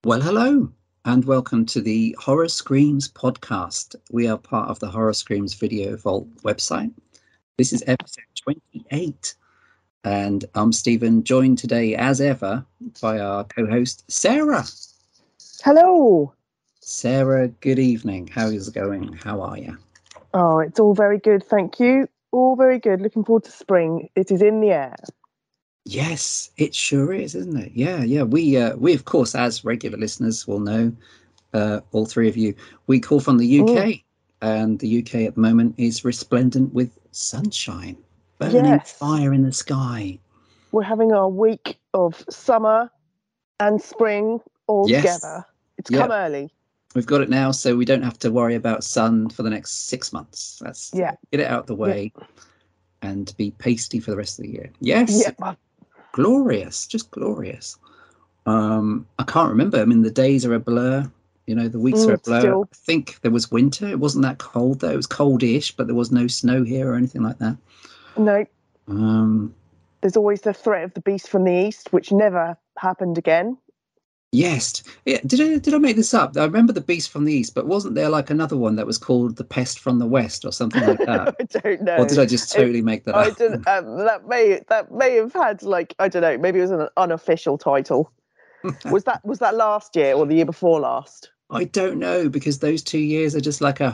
Well, hello, and welcome to the Horror Screams podcast. We are part of the Horror Screams Video Vault website. This is episode 28, and I'm Stephen, joined today, as ever, by our co-host, Sarah. Hello. Sarah, good evening. How is it going? How are you? Oh, it's all very good, thank you. All very good. Looking forward to spring. It is in the air. Yes, it sure is, isn't it? Yeah. We of course, as regular listeners will know, all three of you, we call from the UK, and the UK at the moment is resplendent with sunshine, burning fire in the sky. We're having our week of summer and spring all together. It's come early. We've got it now, so we don't have to worry about sun for the next 6 months. Let's get it out the way and be pasty for the rest of the year. Yes. Glorious, just glorious. I can't remember. I mean, the days are a blur. You know, the weeks are a blur. Still. I think there was winter. It wasn't that cold, though. It was cold-ish, but there was no snow here or anything like that. No. There's always the threat of the beast from the east, which never happened again. Yes. Yeah. Did I make this up? I remember the beast from the east, but wasn't there like another one that was called the pest from the west or something like that? I don't know. Or did I just totally make that up? I didn't. That may have had, like, I don't know. Maybe it was an unofficial title. Was that last year or the year before last? I don't know, because those 2 years are just like they're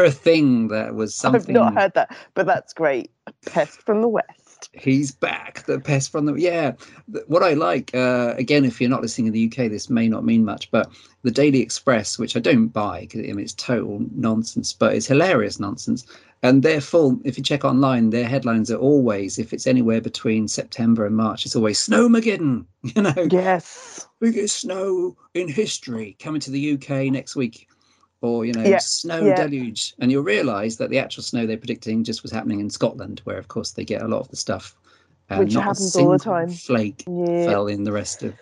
a thing that was something. I've not heard that, but that's great. A pest from the west. He's back, the pest from the what I like, again, if you're not listening in the UK, this may not mean much, but the Daily Express, which I don't buy because it's total nonsense, but it's hilarious nonsense, and they're full. If you check online, their headlines are always, if it's anywhere between September and March, it's always Snowmageddon. Yes, biggest snow in history coming to the UK next week. Or, snow deluge. And you'll realise that the actual snow they're predicting just was happening in Scotland, where, of course, they get a lot of the stuff. And which happens all the time. Flake fell in the rest of...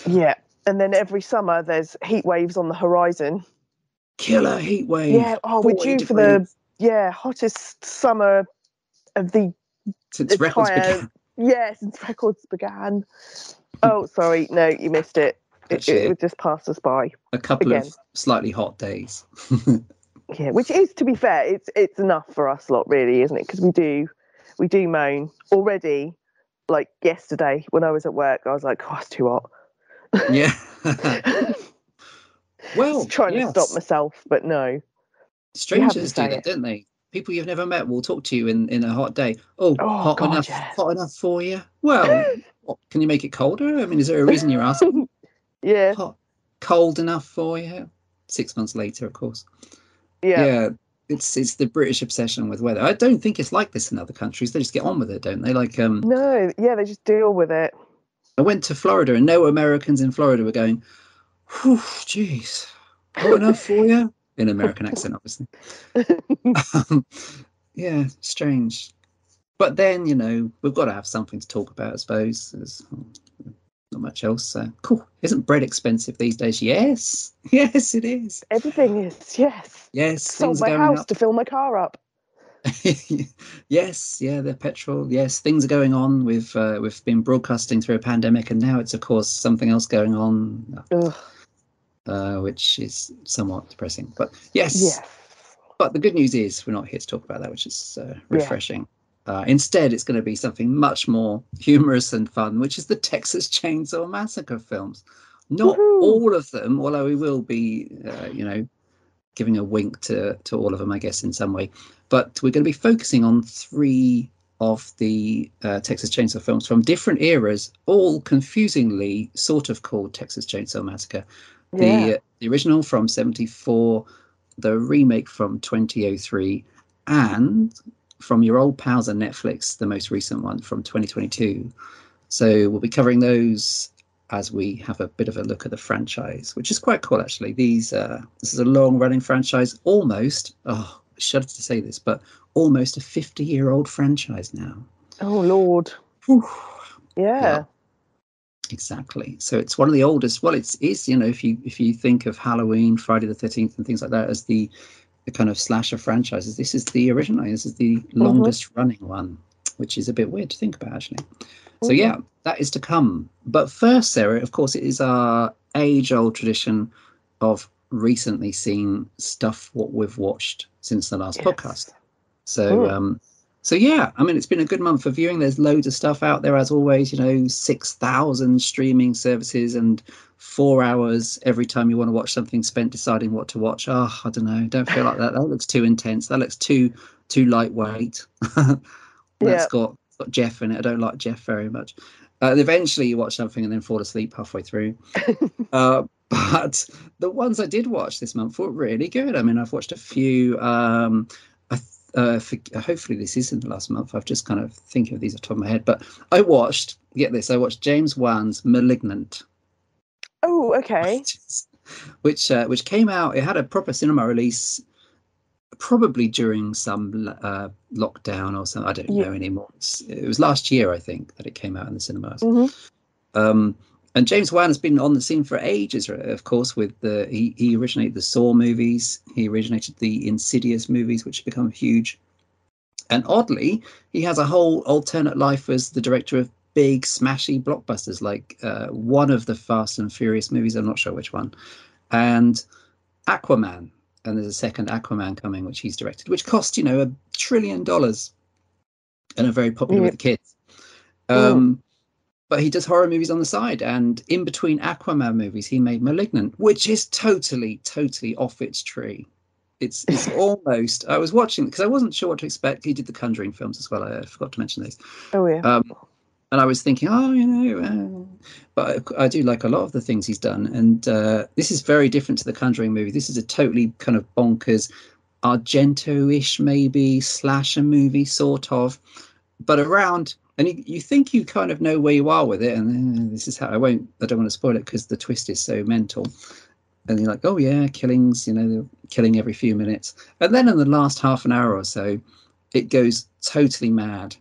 Yeah. And then every summer, there's heat waves on the horizon. Killer heat wave. Yeah. Oh, we're due for the hottest summer of the... Since records began. Yeah, since records began. Oh, sorry. No, you missed it. It just passed us by. A couple of slightly hot days. Yeah, which is, to be fair, it's enough for us lot, really, isn't it? Because we do moan already. Like yesterday when I was at work, I was like, "Oh, it's too hot." Yeah. Well, just trying to stop myself, but no. Strangers do that, don't they? People you've never met will talk to you in a hot day. Oh, hot enough for you? Well, can you make it colder? I mean, is there a reason you're asking? Yeah. Hot, cold enough for you? 6 months later, of course. Yeah. It's the British obsession with weather. I don't think it's like this in other countries. They just get on with it, don't they? Like no, they just deal with it. I went to Florida, and no Americans in Florida were going, "Whew, geez, hot enough for you?" In an American accent, obviously. Yeah, strange. But then, we've got to have something to talk about, I suppose. There's not much else. Cool. Isn't bread expensive these days? Yes, it is. Everything is. Yes. Sold my house to fill my car up. Yes, the petrol. Yes, things are going on. We've been broadcasting through a pandemic, and now it's, of course, something else going on, which is somewhat depressing. But yes. But the good news is we're not here to talk about that, which is refreshing. Instead, it's going to be something much more humorous and fun, which is the Texas Chainsaw Massacre films. Not all of them, although we will be, giving a wink to all of them, I guess, in some way. But we're going to be focusing on 3 of the Texas Chainsaw films from different eras, all confusingly sort of called Texas Chainsaw Massacre. The original from 1974, the remake from 2003, and from your old pals on Netflix, the most recent one from 2022. So we'll be covering those as we have a bit of a look at the franchise, which is quite cool, actually. This is a long-running franchise, almost, I shudder to say this, but almost a 50-year-old franchise now. Oh, Lord. Whew. Yeah. Well, exactly. So it's one of the oldest. Well, it's if you think of Halloween, Friday the 13th, and things like that as the kind of slasher franchises, this is the original. This is the longest running one. which is a bit weird to think about, actually. So yeah, that is to come. But first, Sarah, of course, it is our age-old tradition of recently seen stuff what we've watched since the last podcast. So so yeah, I mean, it's been a good month for viewing. There's loads of stuff out there, as always, 6,000 streaming services and 4 hours every time you want to watch something spent deciding what to watch. Oh, I don't know, don't feel like that. That looks too intense. That looks too lightweight. That's got Jeff in it. I don't like Jeff very much. Eventually you watch something and then fall asleep halfway through. But the ones I did watch this month were really good. I mean, I've watched a few. Hopefully this isn't the last month. I've just kind of thinking of these off the top of my head. But I watched James Wan's 'Malignant. Oh, okay. Which came out. It had a proper cinema release probably during some lockdown or something. I don't know anymore. It was last year, I think, that it came out in the cinemas. And James Wan has been on the scene for ages, of course, with he originated the Saw movies. He originated the Insidious movies, which have become huge. And oddly, he has a whole alternate life as the director of big, smashy blockbusters, like one of the Fast and Furious movies, I'm not sure which one, and Aquaman. And there's a second Aquaman coming, which he's directed, which cost, $1 trillion and are very popular with the kids. But he does horror movies on the side. And in between Aquaman movies, he made *Malignant*, which is totally, totally off its tree. It's almost, I was watching, because I wasn't sure what to expect. He did the Conjuring films as well. I forgot to mention those. Oh, yeah. And I was thinking, but I do like a lot of the things he's done. And this is very different to the Conjuring movie. This is a totally kind of bonkers, Argento-ish maybe, slasher movie, sort of. But around, and you think you kind of know where you are with it. And this is how, I don't want to spoil it because the twist is so mental. And you're like, oh yeah, killings, they're killing every few minutes. And then in the last half an hour or so, it goes totally mad.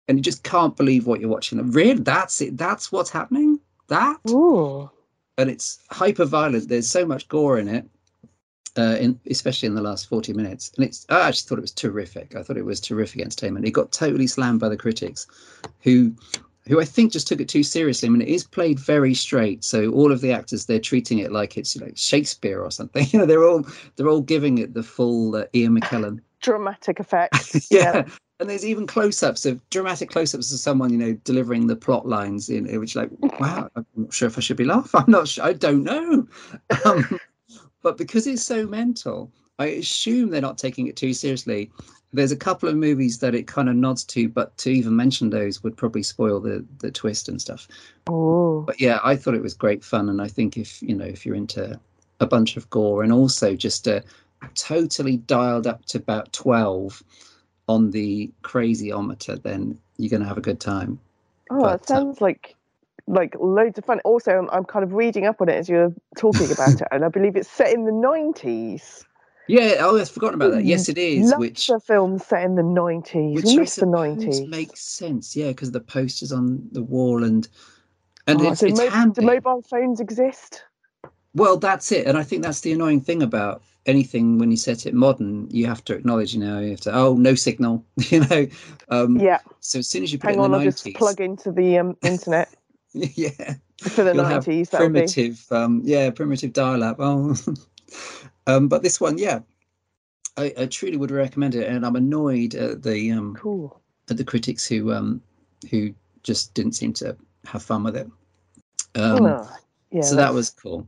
And you just can't believe what you're watching. Really? That's it? That's what's happening? That? Ooh. And it's hyper violent. There's so much gore in it, especially in the last 40 minutes. And I actually thought it was terrific. I thought it was terrific entertainment. It got totally slammed by the critics, who I think just took it too seriously. I mean, it is played very straight. So all of the actors, they're treating it like it's Shakespeare or something. They're all giving it the full Ian McKellen dramatic effects. Yeah. And there's even dramatic close-ups of someone, delivering the plot lines, which like, wow, I'm not sure if I should be laughing. I'm not sure. I don't know. But because it's so mental, I assume they're not taking it too seriously. There's a couple of movies that it kind of nods to, but to even mention those would probably spoil the twist and stuff. Oh. But yeah, I thought it was great fun. And I think if you're into a bunch of gore and also just totally dialed up to about 12 on the crazyometer, then you're going to have a good time. It sounds like loads of fun. Also, I'm kind of reading up on it as you're talking about it, and I believe it's set in the 90s. Yeah, I've forgotten about that. Yes, it is. Lots of films set in the 90s. Which we miss the 90s. Makes sense, yeah, because the posters on the wall and it's handy. Do mobile phones exist? Well, that's it, and I think that's the annoying thing about anything when you set it modern. You have to acknowledge, you have to no signal, Yeah. So as soon as you put it in the 90s, I'll just plug into the internet. Yeah. For the 90s, primitive dial-up. But this one, yeah, I truly would recommend it, and I'm annoyed at the critics who just didn't seem to have fun with it. So that was cool.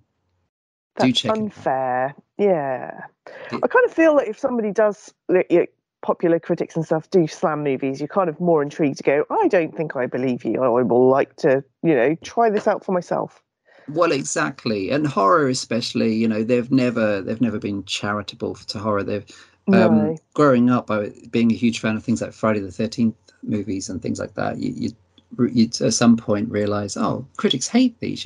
That's unfair. Yeah. I kind of feel that if somebody does, popular critics and stuff do slam movies, you're kind of more intrigued to go, I don't think I believe you. I will like to, try this out for myself. Well, exactly. And horror especially, they've never been charitable to horror. They've growing up, being a huge fan of things like Friday the 13th movies and things like that, you at some point realize, critics hate these,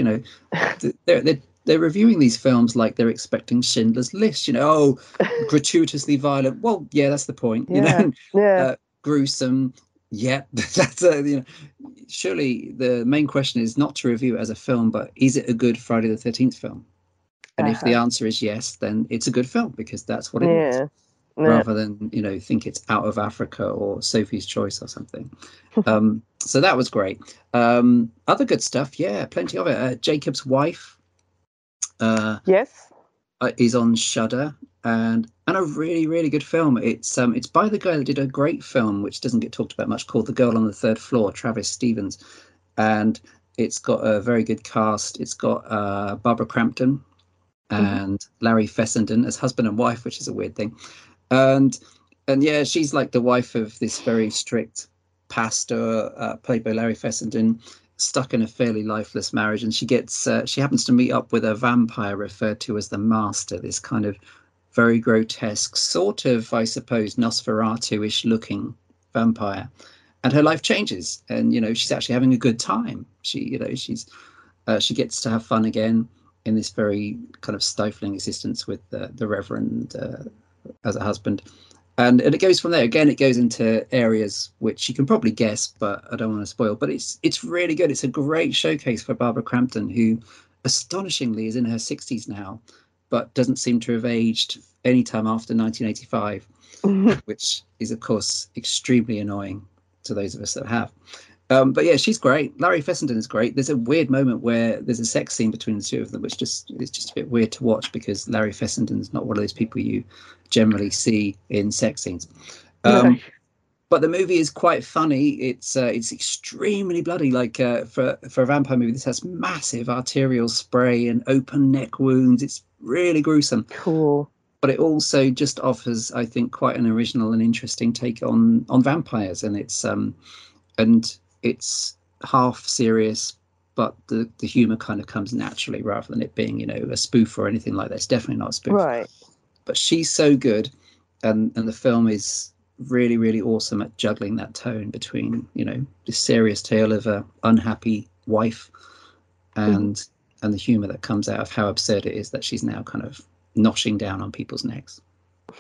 they're reviewing these films like they're expecting Schindler's List, gratuitously violent. Well, yeah, that's the point. Gruesome. Yeah, that's surely the main question is not to review it as a film, but is it a good Friday the 13th film? And if the answer is yes, then it's a good film because that's what it is. rather than, you know, think it's Out of Africa or Sophie's Choice or something. So that was great. Other good stuff, yeah, plenty of it. Jacob's Wife. Yes. Is on Shudder, and a really, really good film. It's by the guy that did a great film which doesn't get talked about much, called The Girl on the Third Floor, Travis Stevens, and it's got a very good cast. It's got Barbara Crampton and Larry Fessenden as husband and wife, which is a weird thing, and yeah, she's like the wife of this very strict pastor, played by Larry Fessenden, stuck in a fairly lifeless marriage, and she happens to meet up with a vampire referred to as the Master, this kind of very grotesque, sort of, I suppose, Nosferatu-ish looking vampire, and her life changes, and, you know, she's actually having a good time. She gets to have fun again in this very kind of stifling existence with the Reverend as a husband. And it goes from there. Again, it goes into areas which you can probably guess, but I don't want to spoil. But it's really good. It's a great showcase for Barbara Crampton, who astonishingly is in her 60s now, but doesn't seem to have aged any time after 1985, which is, of course, extremely annoying to those of us that have. But yeah, she's great. Larry Fessenden is great. There's a weird moment where there's a sex scene between the two of them, which is just a bit weird to watch, because Larry Fessenden's not one of those people you generally see in sex scenes. But the movie is quite funny. It's extremely bloody. Like for a vampire movie, this has massive arterial spray and open neck wounds. It's really gruesome. Cool. But it also just offers, I think, quite an original and interesting take on vampires, and it's half serious, but the humor kind of comes naturally, rather than it being, you know, a spoof or anything like that. It's definitely not a spoof. Right. But she's so good, and the film is really, really awesome at juggling that tone between, you know, this serious tale of a unhappy wife and the humor that comes out of how absurd it is that she's now kind of noshing down on people's necks.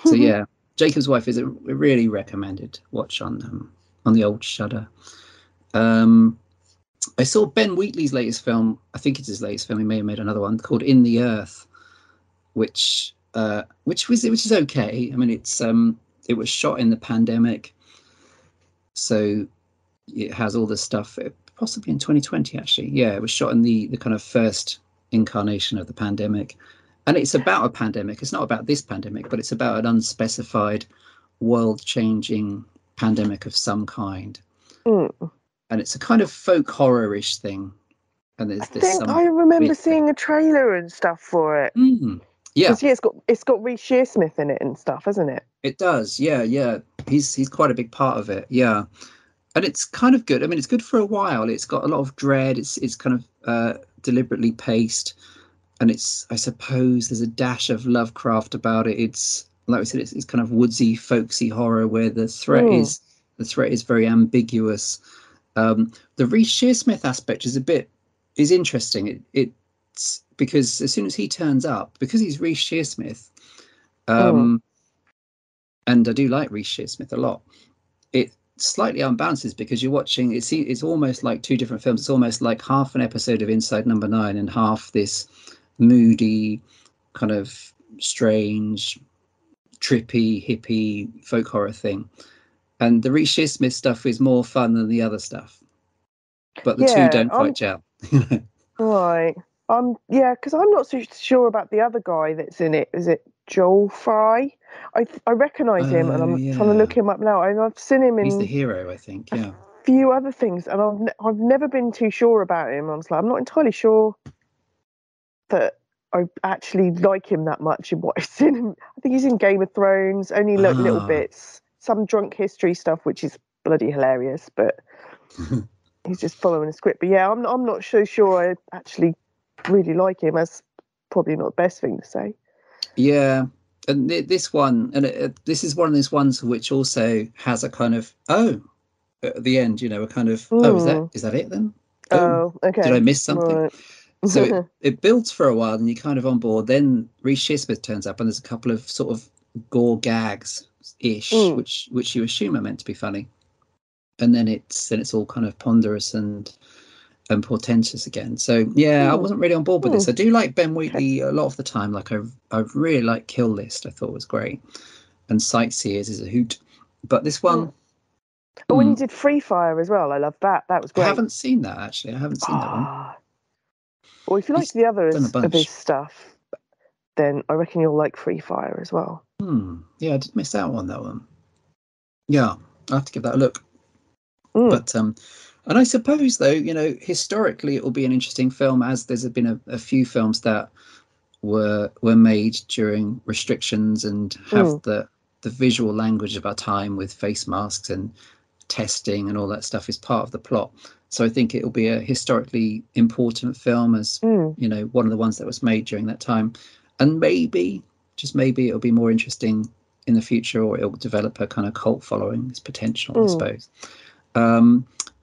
So yeah, Jacob's Wife is a really recommended watch on the old Shudder. I saw Ben Wheatley's latest film. I think it's his latest film. He may have made another one called In the Earth, which is okay. I mean, it was shot in the pandemic, so it has all the stuff. Possibly in 2020, actually. Yeah, it was shot in the kind of first incarnation of the pandemic, and it's about a pandemic. It's not about this pandemic, but it's about an unspecified, world-changing pandemic of some kind. And it's a kind of folk horror-ish thing. And I remember seeing a trailer and stuff for it. Yeah, it's got Reece Shearsmith in it and stuff, hasn't it? It does. Yeah. He's quite a big part of it. Yeah, and it's kind of good. I mean, it's good for a while. It's got a lot of dread. It's kind of deliberately paced, and I suppose there's a dash of Lovecraft about it. It's, like we said, it's kind of woodsy, folksy horror where the threat is very ambiguous. The Reece Shearsmith aspect is interesting. It's because as soon as he turns up, because he's Reece Shearsmith, and I do like Reece Shearsmith a lot, it slightly unbalances, because you're watching, it's almost like two different films. It's almost like half an episode of Inside Number 9 and half this moody, kind of strange, trippy, hippie folk horror thing. And the Reece Shearsmith stuff is more fun than the other stuff, but the two don't quite gel. Right. Because I'm not so sure about the other guy that's in it. Is it Joel Fry? I recognise him, and I'm trying to look him up now. And I've seen him in. He's the hero, I think. Yeah. A few other things, and I've never been too sure about him. I was like, I'm not entirely sure that I actually like him that much in what I've seen him. I think he's in Game of Thrones, only little bits, some drunk history stuff, which is bloody hilarious, but he's just following a script. But yeah, I'm not so sure I actually really like him. That's probably not the best thing to say. Yeah, and this one, and this is one of those ones which also has a kind of at the end, you know, a kind of is that it then? Okay. Did I miss something? Right. So it builds for a while, and you're kind of on board. Then Reece Shearsmith turns up, and there's a couple of sort of gore gags ish, which you assume are meant to be funny, and then it's all kind of ponderous and portentous again. So yeah, I wasn't really on board with this. I do like Ben Wheatley a lot of the time. Like I really like Kill List. I thought was great. and Sightseers is a hoot. But this one, but when he did Free Fire as well, I loved that. That was great. I haven't seen that actually. I haven't seen that one. Well, if you like the others of his stuff, then I reckon you'll like Free Fire as well. Yeah, I did miss out on that one. Yeah, I'll have to give that a look. But and I suppose though, historically it will be an interesting film, as there's been a few films that were made during restrictions and have the visual language of our time with face masks and testing and all that stuff is part of the plot. So I think it will be a historically important film, as one of the ones that was made during that time. And maybe, just maybe, it'll be more interesting in the future, or it'll develop a kind of cult following. It's potential, I suppose.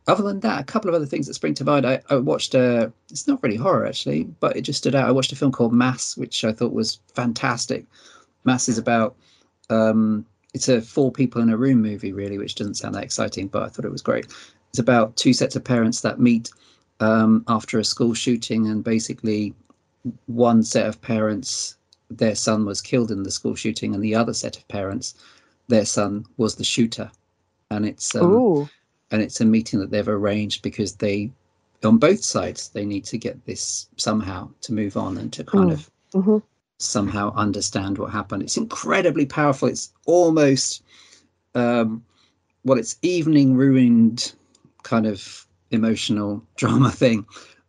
Other than that, a couple of other things that spring to mind. I watched it's not really horror actually, but it just stood out. I watched a film called Mass, which I thought was fantastic. Mass is about it's a 4 people in a room movie, really, which doesn't sound that exciting, but I thought it was great. It's about 2 sets of parents that meet after a school shooting, and basically one set of parents, their son was killed in the school shooting, and the other set of parents, their son was the shooter. And it's a meeting that they've arranged because they, on both sides, they need to get this somehow to move on and to kind of somehow understand what happened. It's incredibly powerful. It's almost it's evening ruined kind of emotional drama thing,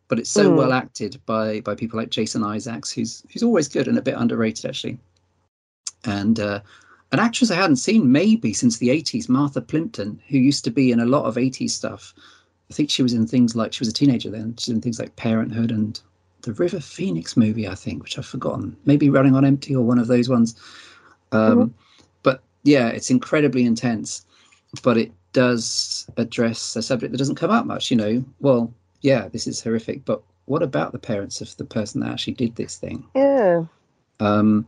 but it's so well acted by people like Jason Isaacs, who's always good and a bit underrated actually. And an actress I hadn't seen maybe since the 80s, Martha Plimpton, who used to be in a lot of 80s stuff. I think she was in things like, she was a teenager then, she's in things like Parenthood and the River Phoenix movie, I think, which I've forgotten. Maybe Running on Empty or one of those ones. But yeah, it's incredibly intense, but it does address a subject that doesn't come out much, Well, yeah, this is horrific, but what about the parents of the person that actually did this thing? Yeah. And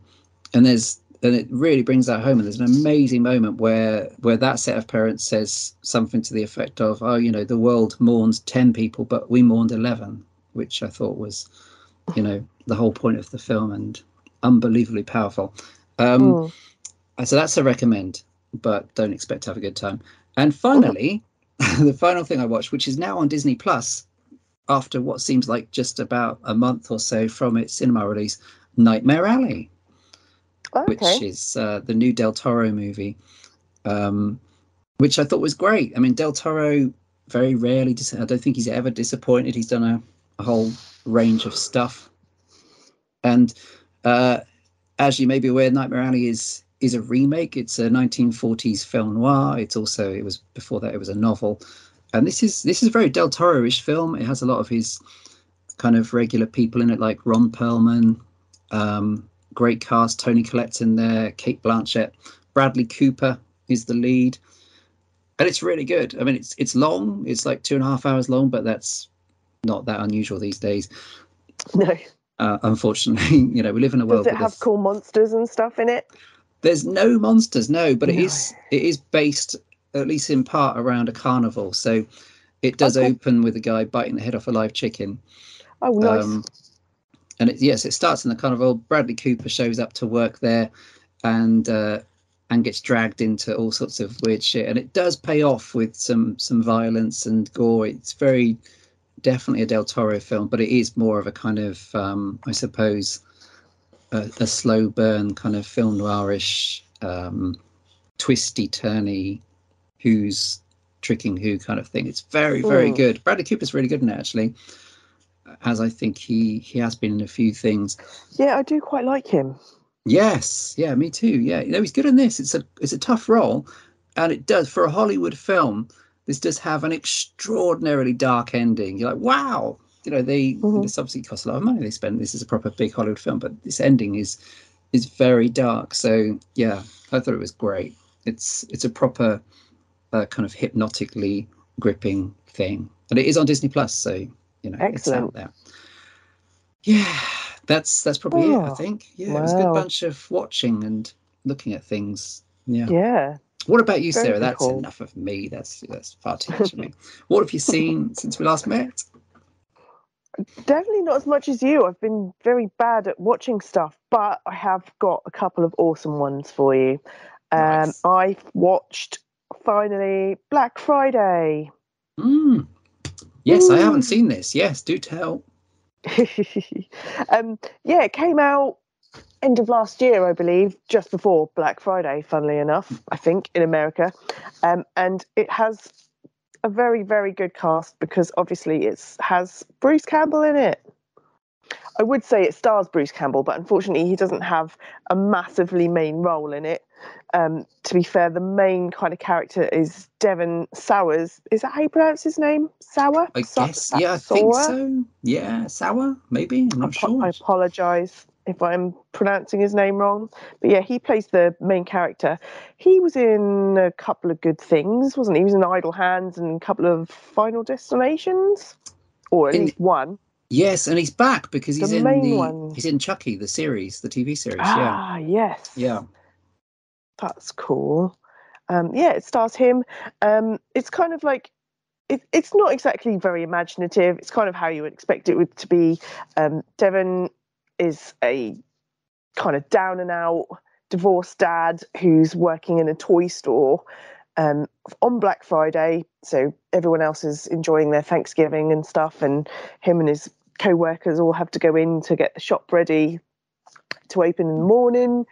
it really brings that home. And there's an amazing moment where that set of parents says something to the effect of, the world mourns 10 people, but we mourned 11, which I thought was, the whole point of the film, and unbelievably powerful. So that's a recommend, but don't expect to have a good time. And finally, the final thing I watched, which is now on Disney Plus, after what seems like just about a month or so from its cinema release, Nightmare Alley. Which is the new Del Toro movie, which I thought was great. I mean, Del Toro very rarely, I don't think he's ever disappointed. He's done a whole range of stuff. And as you may be aware, Nightmare Alley is a remake. It's a 1940s film noir. It was before that, it was a novel. And this is a very Del Toro-ish film. It has a lot of his kind of regular people in it, like Ron Perlman, great cast. Toni Collette's in there, Cate Blanchett, Bradley Cooper is the lead, and it's really good. I mean, it's long. It's like 2.5 hours long, but that's not that unusual these days. No, unfortunately, we live in a world. Does it have cool monsters and stuff in it? There's no monsters, no, but it is based, at least in part, around a carnival. So it does open with a guy biting the head off a live chicken. Oh, nice. And it starts in the carnival. Bradley Cooper shows up to work there, and gets dragged into all sorts of weird shit. And it does pay off with some violence and gore. It's very definitely a Del Toro film, but it is more of a kind of, I suppose, a slow burn kind of film noirish, twisty turny, who's tricking who kind of thing. It's very, very good. Bradley Cooper's really good in it, actually, as I think he has been in a few things. Yeah, I do quite like him. Yes, yeah, me too. Yeah, he's good in this. It's a tough role, and it does, for a Hollywood film, this does have an extraordinarily dark ending. You're like, wow, this obviously costs a lot of money. They spend, this is a proper big Hollywood film, but this ending is very dark. So yeah, I thought it was great. It's a proper kind of hypnotically gripping thing, and it is on Disney Plus, so it's out there. Yeah, that's probably it, I think. Yeah, wow. It was a good bunch of watching and looking at things. Yeah. What about you, Sarah? That's cool. Enough of me. That's far too much of me. What have you seen since we last met? Definitely not as much as you. I've been very bad at watching stuff, but I have got a couple of awesome ones for you. Nice. I watched finally Black Friday. Yes, I haven't seen this. Yes, do tell. It came out end of last year, I believe, just before Black Friday, funnily enough, I think, in America. And it has a very, very good cast because obviously it has Bruce Campbell in it. I would say it stars Bruce Campbell, but unfortunately he doesn't have a massively main role in it. To be fair, the main kind of character is Devon Sowers. Is that how you pronounce his name? Sour? I guess, yeah, I think so. Yeah, Sour, maybe. I'm not sure. I apologise if I'm pronouncing his name wrong. But yeah, he plays the main character. He was in a couple of good things, wasn't he? He was in Idle Hands and a couple of Final Destinations, or at least one. Yes, and he's back because he's he's in Chucky, the series, the TV series. Ah, yes. Yeah. That's cool. It stars him. It's kind of like it's not exactly very imaginative. It's kind of how you would expect it to be. Devon is a kind of down and out divorced dad who's working in a toy store on Black Friday. So everyone else is enjoying their Thanksgiving and stuff, and him and his co-workers all have to go in to get the shop ready to open in the morning.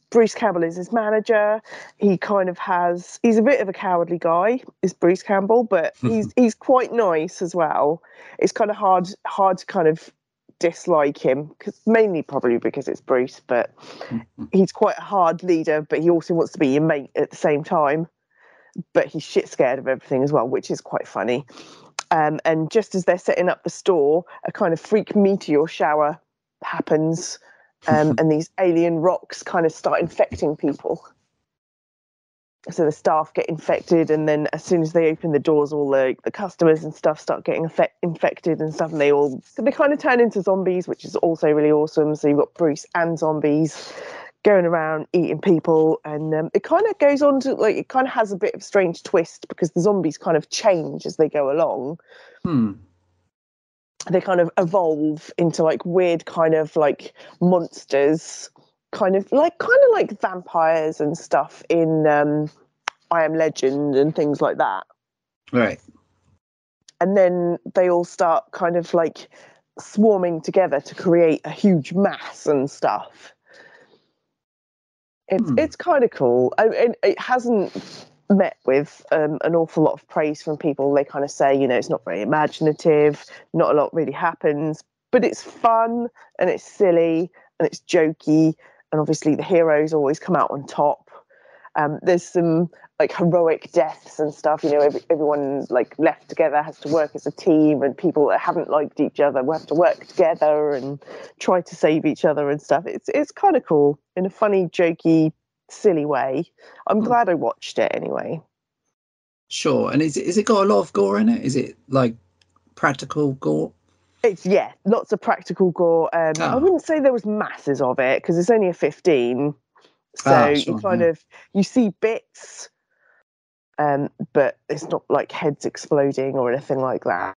Bruce Campbell is his manager. He's a bit of a cowardly guy, is Bruce Campbell, but he's quite nice as well. It's kind of hard to kind of dislike him, mainly probably because it's Bruce, but he's quite a hard leader, but he also wants to be your mate at the same time. But he's shit scared of everything as well, which is quite funny. And just as they're setting up the store, a kind of freak meteor shower happens. And these alien rocks kind of start infecting people. So the staff get infected, and then as soon as they open the doors, all the customers and stuff start getting infected and stuff, and they kind of turn into zombies, which is also really awesome. So you've got Bruce and zombies going around eating people, and it kind of goes on to it kind of has a bit of a strange twist because the zombies kind of change as they go along. They kind of evolve into weird kind of monsters, kind of like vampires and stuff in I Am Legend and things like that. Right. And then they all start kind of swarming together to create a huge mass and stuff. It's kind of cool. It hasn't met with an awful lot of praise from people. They kind of say, it's not very imaginative, not a lot really happens, but it's fun and it's silly and it's jokey, and obviously the heroes always come out on top. There's some heroic deaths and stuff. Everyone left together has to work as a team, and people that haven't liked each other will have to work together and try to save each other and stuff. It's kind of cool in a funny, jokey, silly way. I'm glad I watched it anyway. Sure. And is it got a lot of gore in it? Is it practical gore? It's lots of practical gore. I wouldn't say there was masses of it because it's only a 15. So you see bits, but it's not like heads exploding or anything like that.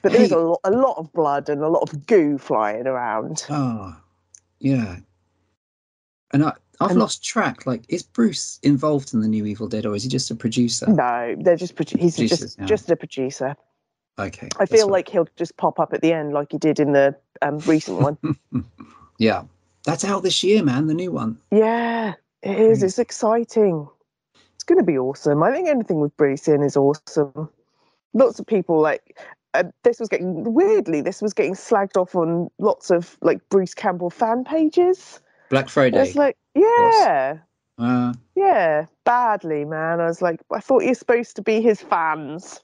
But there's a lot of blood and a lot of goo flying around. Oh, yeah. And I've lost track. Is Bruce involved in the new Evil Dead, or is he just a producer? No, they're just he's just a producer. Okay. I feel like he'll just pop up at the end like he did in the recent one. Yeah. That's out this year, man, the new one. Yeah, it is. Crazy. It's exciting. It's going to be awesome. I think anything with Bruce in is awesome. Lots of people this was getting slagged off on lots of Bruce Campbell fan pages. Black Friday. It's badly, man. I was I thought you're supposed to be his fans.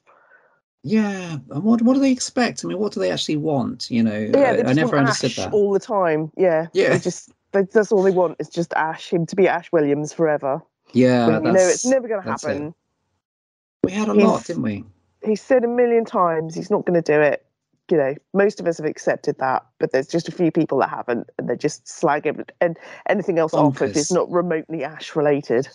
Yeah, what do they expect? I mean, what do they actually want? I never understood that all the time. Yeah. That's all they want is just him to be Ash Williams forever. Yeah, it's never going to happen. We had a lot, didn't we? He said a million times he's not going to do it. Most of us have accepted that, but there's just a few people that haven't, and they just slag him and anything else off if it's not remotely Ash related.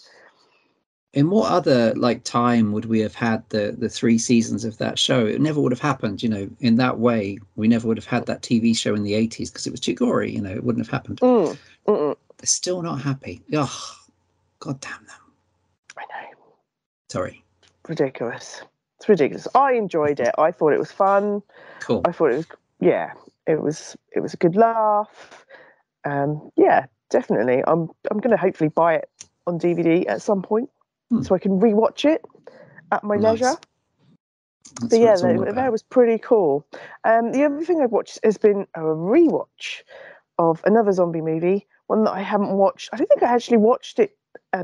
In what other time would we have had the 3 seasons of that show? It never would have happened, in that way. We never would have had that TV show in the 80s because it was too gory, it wouldn't have happened. Still not happy. Oh, God damn them. I know. Sorry. Ridiculous. It's ridiculous. I enjoyed it. I thought it was fun. Cool. I thought it was, it was a good laugh. Yeah, definitely. I'm going to hopefully buy it on DVD at some point so I can rewatch it at my leisure. That's but yeah, that was pretty cool. The other thing I've watched has been a rewatch of another zombie movie, one that I haven't watched. I don't think I actually watched it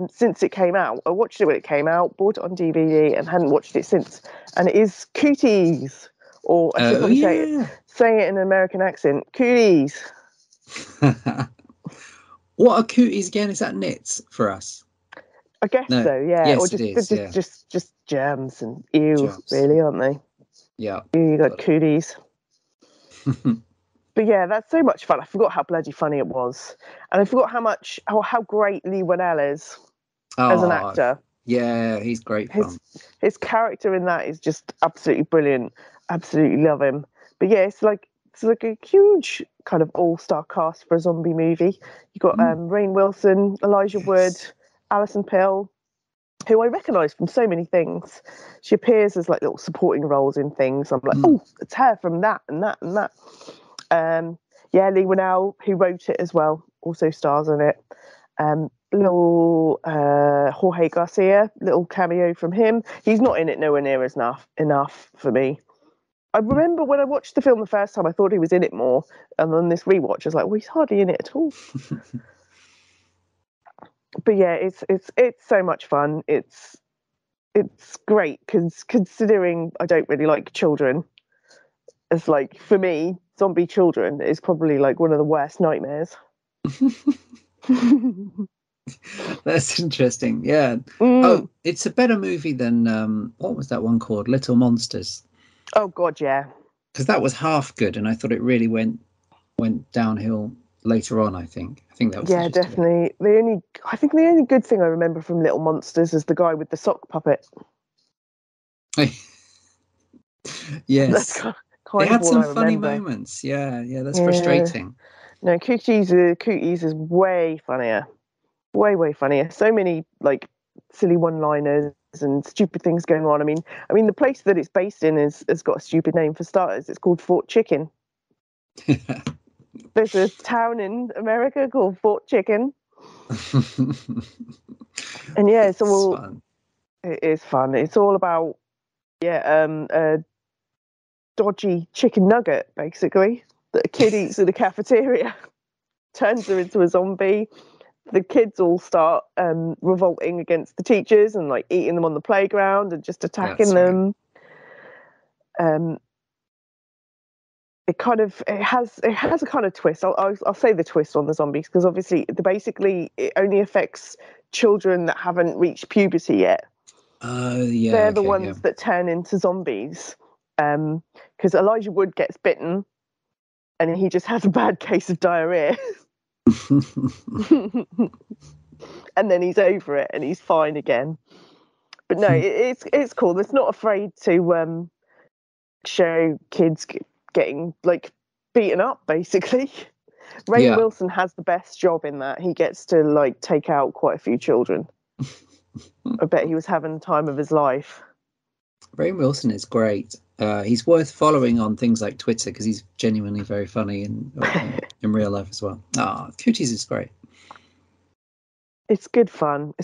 since it came out. I watched it when it came out, bought it on DVD, and hadn't watched it since. And it is Cooties, or I should probably say it in an American accent, Cooties. What are cooties again? Is that knits for us? I guess so, yeah. Yes, or just germs and germs. Really, aren't they? Yeah. You got cooties. But yeah, that's so much fun. I forgot how bloody funny it was. And I forgot how great Lee Whannell is as an actor. Yeah, he's great fun. His character in that is just absolutely brilliant. Absolutely love him. But yeah, it's like a huge kind of all-star cast for a zombie movie. You've got Rainn Wilson, Elijah Wood, Alison Pill, who I recognise from so many things. She appears as like little supporting roles in things. I'm like, oh, it's her from that and that and that. Lee Whannell, who wrote it as well, also stars in it. Little Jorge Garcia, little cameo from him. He's not in it nowhere near as enough for me. I remember when I watched the film the first time, I thought he was in it more, and then this rewatch, I was like, well, he's hardly in it at all. But yeah, it's so much fun. It's great because considering I don't really like children, it's like for me, zombie children is probably like one of the worst nightmares. That's interesting. Yeah. Oh, it's a better movie than what was that one called? Little Monsters. Oh God, yeah. Because that was half good, and I thought it really went downhill later on. I think that was definitely. The only good thing I remember from Little Monsters is the guy with the sock puppet. Yes, they had some funny moments. Yeah, that's frustrating. No, Cooties is way funnier, way funnier. So many like silly one-liners and stupid things going on. I mean, the place that it's based in has got a stupid name for starters. It's called Fort Chicken. There's a town in America called Fort Chicken. And yeah, it's all fun. It is fun. It's all about a dodgy chicken nugget basically that a kid eats in the cafeteria, turns her into a zombie. The kids all start revolting against the teachers and like eating them on the playground and just attacking them. Right. It has a kind of twist. I'll say the twist on the zombies because obviously it only affects children that haven't reached puberty yet. They're the ones that turn into zombies. Because Elijah Wood gets bitten and he just has a bad case of diarrhea. And then he's over it and he's fine again. But no, it's cool. It's not afraid to show kids getting like beaten up basically. Rainn Wilson has the best job in that. He gets to like take out quite a few children. I bet he was having the time of his life. Rainn Wilson is great. He's worth following on things like Twitter because he's genuinely very funny in real life as well. Cooties is great. It's good fun.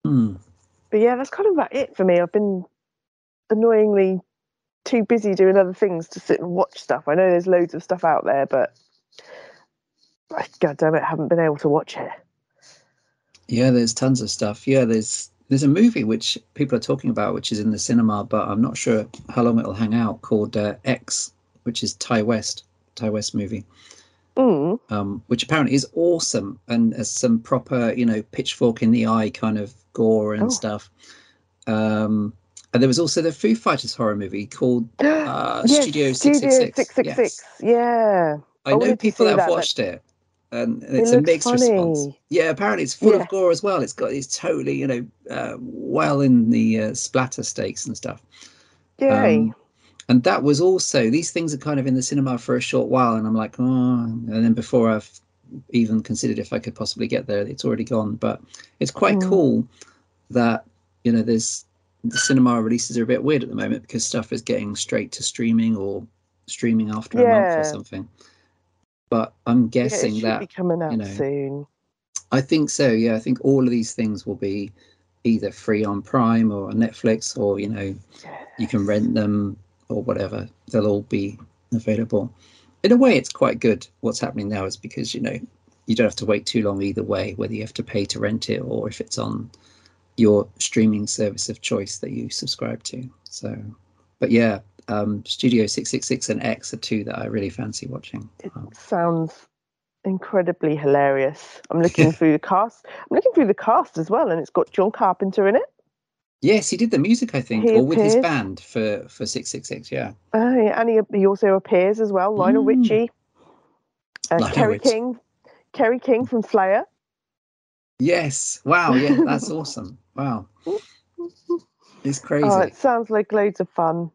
But yeah, that's kind of about it for me. I've been annoyingly too busy doing other things to sit and watch stuff. I know there's loads of stuff out there, but God damn it, I haven't been able to watch it. Yeah, there's tons of stuff. Yeah, there's a movie which people are talking about, which is in the cinema, but I'm not sure how long it'll hang out, called X, which is Ty West movie. Which apparently is awesome and has some proper, pitchfork in the eye kind of gore and stuff. And there was also the Foo Fighters horror movie called Studio 666. 666. Yeah. I know people that have watched it. And it's a mixed response. Yeah, apparently it's full of gore as well. It's totally, well in the splatter stakes and stuff. Yay. And that was also, these things are kind of in the cinema for a short while, and I'm like, and then before I've even considered if I could possibly get there. It's already gone, but it's quite cool that, you know, the cinema releases are a bit weird at the moment because stuff is getting straight to streaming or streaming after a month or something. But I'm guessing it should be coming out soon. I think so. Yeah, I think all of these things will be either free on Prime or on Netflix, or, you know, you can rent them or whatever. They'll all be available. In a way, it's quite good. What's happening now is because, you know, you don't have to wait too long either way, whether you have to pay to rent it or if it's on your streaming service of choice that you subscribe to. So, but yeah, Studio 666 and X are two that I really fancy watching. It sounds incredibly hilarious. I'm looking through the cast. I'm looking through the cast as well, and it's got John Carpenter in it. Yes, he did the music, I think, or with his band for 666. Yeah. Yeah, and he also appears as well. Lionel Richie, Kerry King from Slayer. Yes. Wow. Yeah, that's awesome. Wow. It's crazy. Oh, it sounds like loads of fun.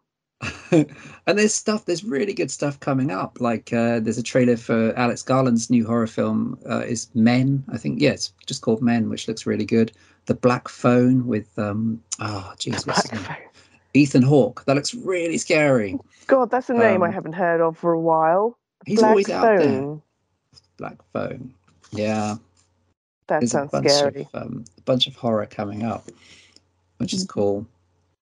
And there's really good stuff coming up. Like there's a trailer for Alex Garland's new horror film, is Men, I think. Yeah, it's just called Men, which looks really good. The Black Phone with Ethan Hawke. That looks really scary. God, that's a name I haven't heard of for a while. He's always out there. Black Phone. Yeah. That sounds scary. A bunch of horror coming up, which is cool.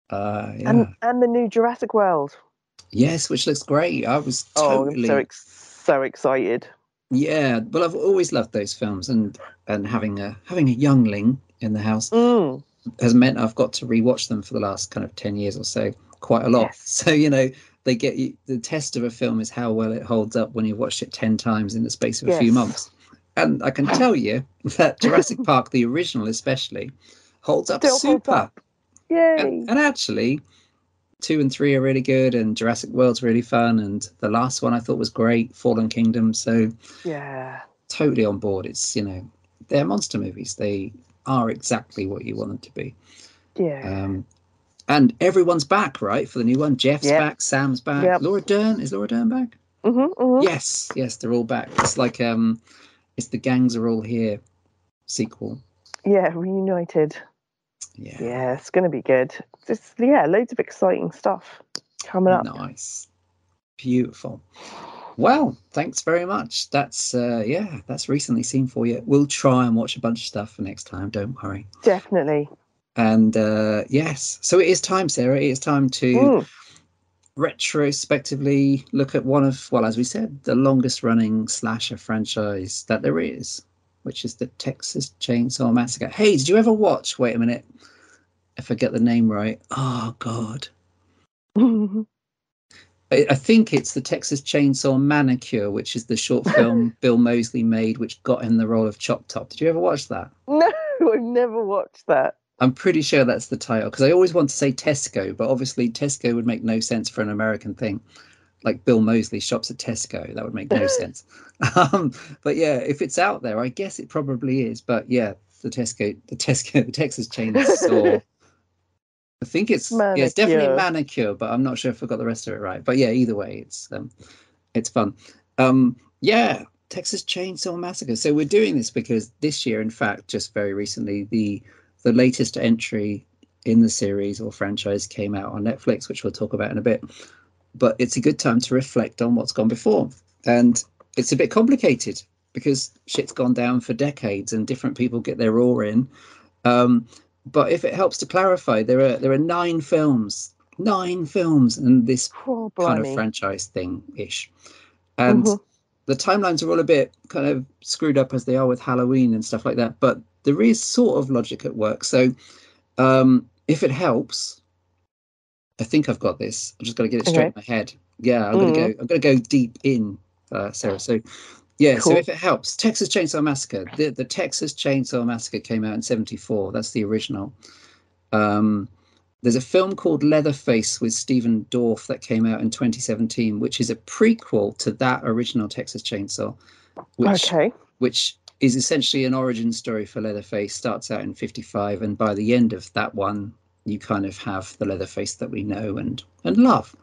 And the new Jurassic World. Yes, which looks great. I was totally so excited. Yeah, well, I've always loved those films, and having a youngling in the house has meant I've got to rewatch them for the last kind of 10 years or so, quite a lot. Yes. So, you know, they get you. The test of a film is how well it holds up when you've watched it 10 times in the space of a few months. And I can tell you that Jurassic Park, the original especially, holds up super. Holds up. Yay! And actually, 2 and 3 are really good, and Jurassic World's really fun, and the last one I thought was great, Fallen Kingdom. So yeah, totally on board. It's, you know, they're monster movies. They are exactly what you want them to be. Yeah. And everyone's back, right, for the new one. Jeff's back, Sam's back. Yep. Is Laura Dern back? Yes, they're all back. It's like it's the Gangs Are All Here sequel. Yeah, reunited. Yeah, it's going to be good. Just loads of exciting stuff coming up. Nice, beautiful. Well, thanks very much. That's recently seen for you. We'll try and watch a bunch of stuff for next time. Don't worry. Definitely. And yes, so it is time, Sarah. It is time to retrospectively look at one of, well, as we said, the longest running slasher franchise that there is, which is the Texas Chainsaw Massacre. Hey, did you ever watch, wait a minute, if I get the name right, oh God. I think it's the Texas Chainsaw Manicure, which is the short film Bill Moseley made, which got him the role of Chop Top. Did you ever watch that? No, I've never watched that. I'm pretty sure that's the title, because I always want to say Tesco, but obviously Tesco would make no sense for an American thing. Like Bill Moseley shops at Tesco, that would make no sense. But yeah, if it's out there, I guess it probably is. But yeah, the Texas Chainsaw. I think it's it's definitely Manicure, but I'm not sure if I got the rest of it right. But yeah, either way, it's fun. Texas Chainsaw Massacre. So we're doing this because this year, in fact, just very recently, the latest entry in the series or franchise came out on Netflix, which we'll talk about in a bit. But it's a good time to reflect on what's gone before. And it's a bit complicated because shit's gone down for decades and different people get their roar in. But if it helps to clarify, there are 9 films in this kind of franchise thing-ish. And the timelines are all a bit kind of screwed up as they are with Halloween and stuff like that. But there is sort of logic at work. So if it helps, I think I've got this. I've just got to get it straight in my head. Yeah, I'm gonna go deep in, Sarah. So yeah, cool. So if it helps, Texas Chainsaw Massacre. The Texas Chainsaw Massacre came out in 1974. That's the original. There's a film called Leatherface with Stephen Dorff that came out in 2017, which is a prequel to that original Texas Chainsaw, which is essentially an origin story for Leatherface. Starts out in 1955, and by the end of that one, you kind of have the Leatherface that we know and love.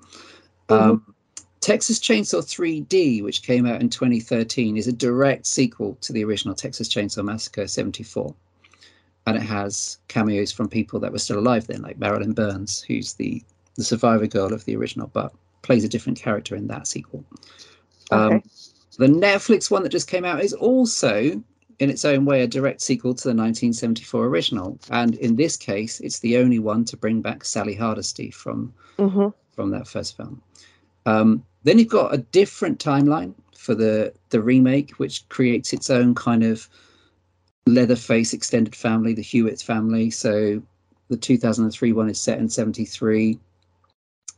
Texas Chainsaw 3D, which came out in 2013, is a direct sequel to the original Texas Chainsaw Massacre 74. And it has cameos from people that were still alive then, like Marilyn Burns, who's the survivor girl of the original, but plays a different character in that sequel. Okay. The Netflix one that just came out is also, in its own way, a direct sequel to the 1974 original. And in this case, it's the only one to bring back Sally Hardesty from that first film. Then you've got a different timeline for the remake, which creates its own kind of Leatherface extended family, the Hewitt family. So the 2003 one is set in 73.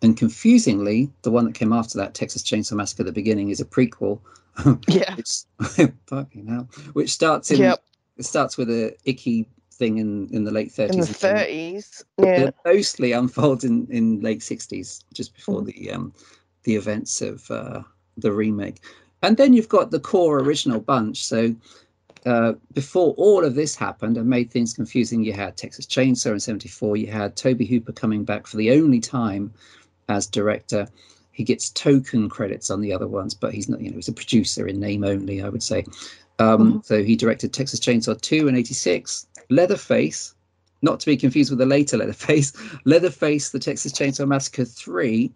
And confusingly, the one that came after that, Texas Chainsaw Massacre at the beginning, is a prequel. Yeah. Fucking hell. Which starts in it starts with a icky thing in the late 30s. In the 30s. Yeah. It mostly unfolds in late 60s, just before the events of the remake. And then you've got the core original bunch. So before all of this happened and made things confusing, you had Texas Chainsaw in 74. You had Tobe Hooper coming back for the only time as director. He gets token credits on the other ones, but he's not, he's a producer in name only, I would say. So he directed Texas Chainsaw 2 in 86. Leatherface, not to be confused with the later Leatherface, the Texas Chainsaw Massacre 3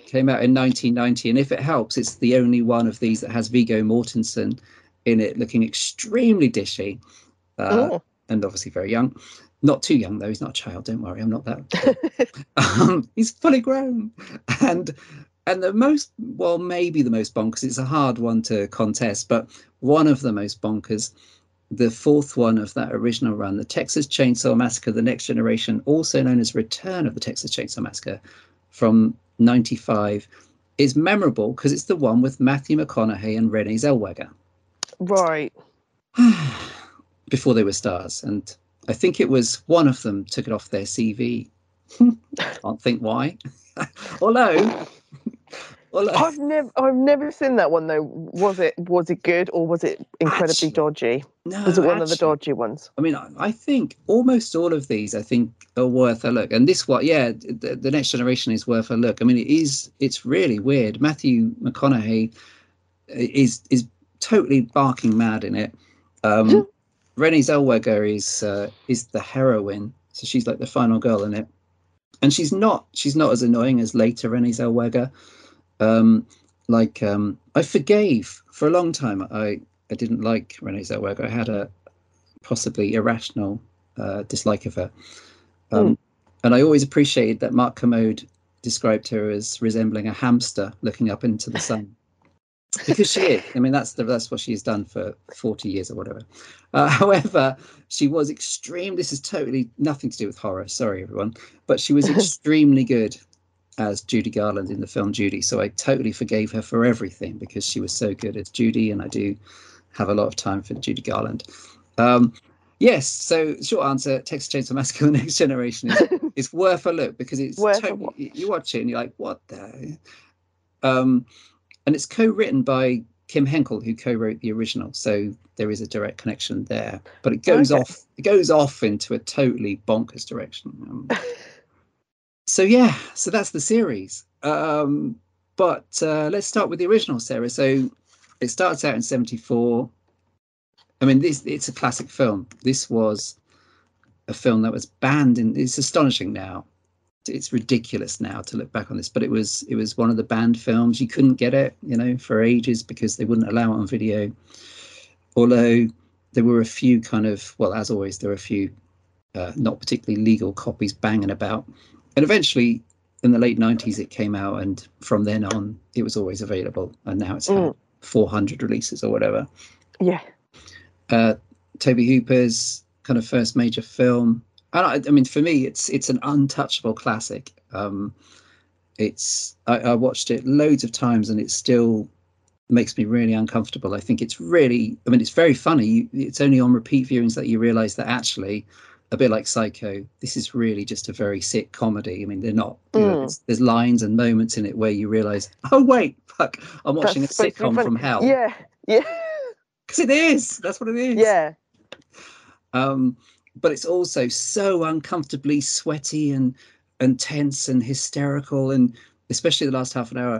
came out in 1990. And if it helps, it's the only one of these that has Viggo Mortensen in it, looking extremely dishy, and obviously very young. Not too young though. He's not a child. Don't worry, I'm not that. He's fully grown, and the most, well, maybe the most bonkers. It's a hard one to contest, but one of the most bonkers, the fourth one of that original run, the Texas Chainsaw Massacre: The Next Generation, also known as Return of the Texas Chainsaw Massacre, from '95, is memorable because it's the one with Matthew McConaughey and Renee Zellweger. Right. Before they were stars, and I think it was one of them took it off their CV. Can't think why. although I've never seen that one though. Was it good, or was it incredibly dodgy? No, was it one of the dodgy ones? I mean, I think almost all of these I think are worth a look, and this one, the Next Generation is worth a look. I mean, it's really weird. Matthew McConaughey is totally barking mad in it. Renee Zellweger is the heroine, so she's like the final girl in it, and she's not as annoying as later Renee Zellweger. I forgave for a long time. I didn't like Renee Zellweger. I had a possibly irrational dislike of her, and I always appreciated that Mark Kermode described her as resembling a hamster looking up into the sun. Because she is. I mean, that's what she's done for 40 years or whatever. However, she was extreme. This is totally nothing to do with horror. Sorry, everyone. But she was extremely good as Judy Garland in the film Judy. So I totally forgave her for everything because she was so good as Judy. And I do have a lot of time for Judy Garland. Yes. So short answer, Texas Chainsaw Massacre: The Next Generation is worth a look because it's totally, you watch it and you're like, what the... And it's co-written by Kim Henkel, who co-wrote the original, so there is a direct connection there. But it goes off into a totally bonkers direction. So that's the series. But let's start with the original, Sarah. So it starts out in 74. I mean, it's a classic film. This was a film that was banned it's astonishing now. It's ridiculous now to look back on this, but it was one of the banned films. You couldn't get it, for ages because they wouldn't allow it on video. Although there were a few as always, there were a few not particularly legal copies banging about. And eventually, in the late 90s, it came out, and from then on, it was always available. And now it's had 400 releases or whatever. Yeah. Tobe Hooper's kind of first major film. And I mean, for me, it's an untouchable classic. I watched it loads of times, and it still makes me really uncomfortable. I think it's very funny. It's only on repeat viewings that you realise that actually, a bit like Psycho, this is really just a very sick comedy. I mean, they're not. There's lines and moments in it where you realise, oh wait, fuck, I'm watching a sitcom from hell. Yeah. Because it is. That's what it is. Yeah. But it's also so uncomfortably sweaty and tense and hysterical, and especially the last half an hour.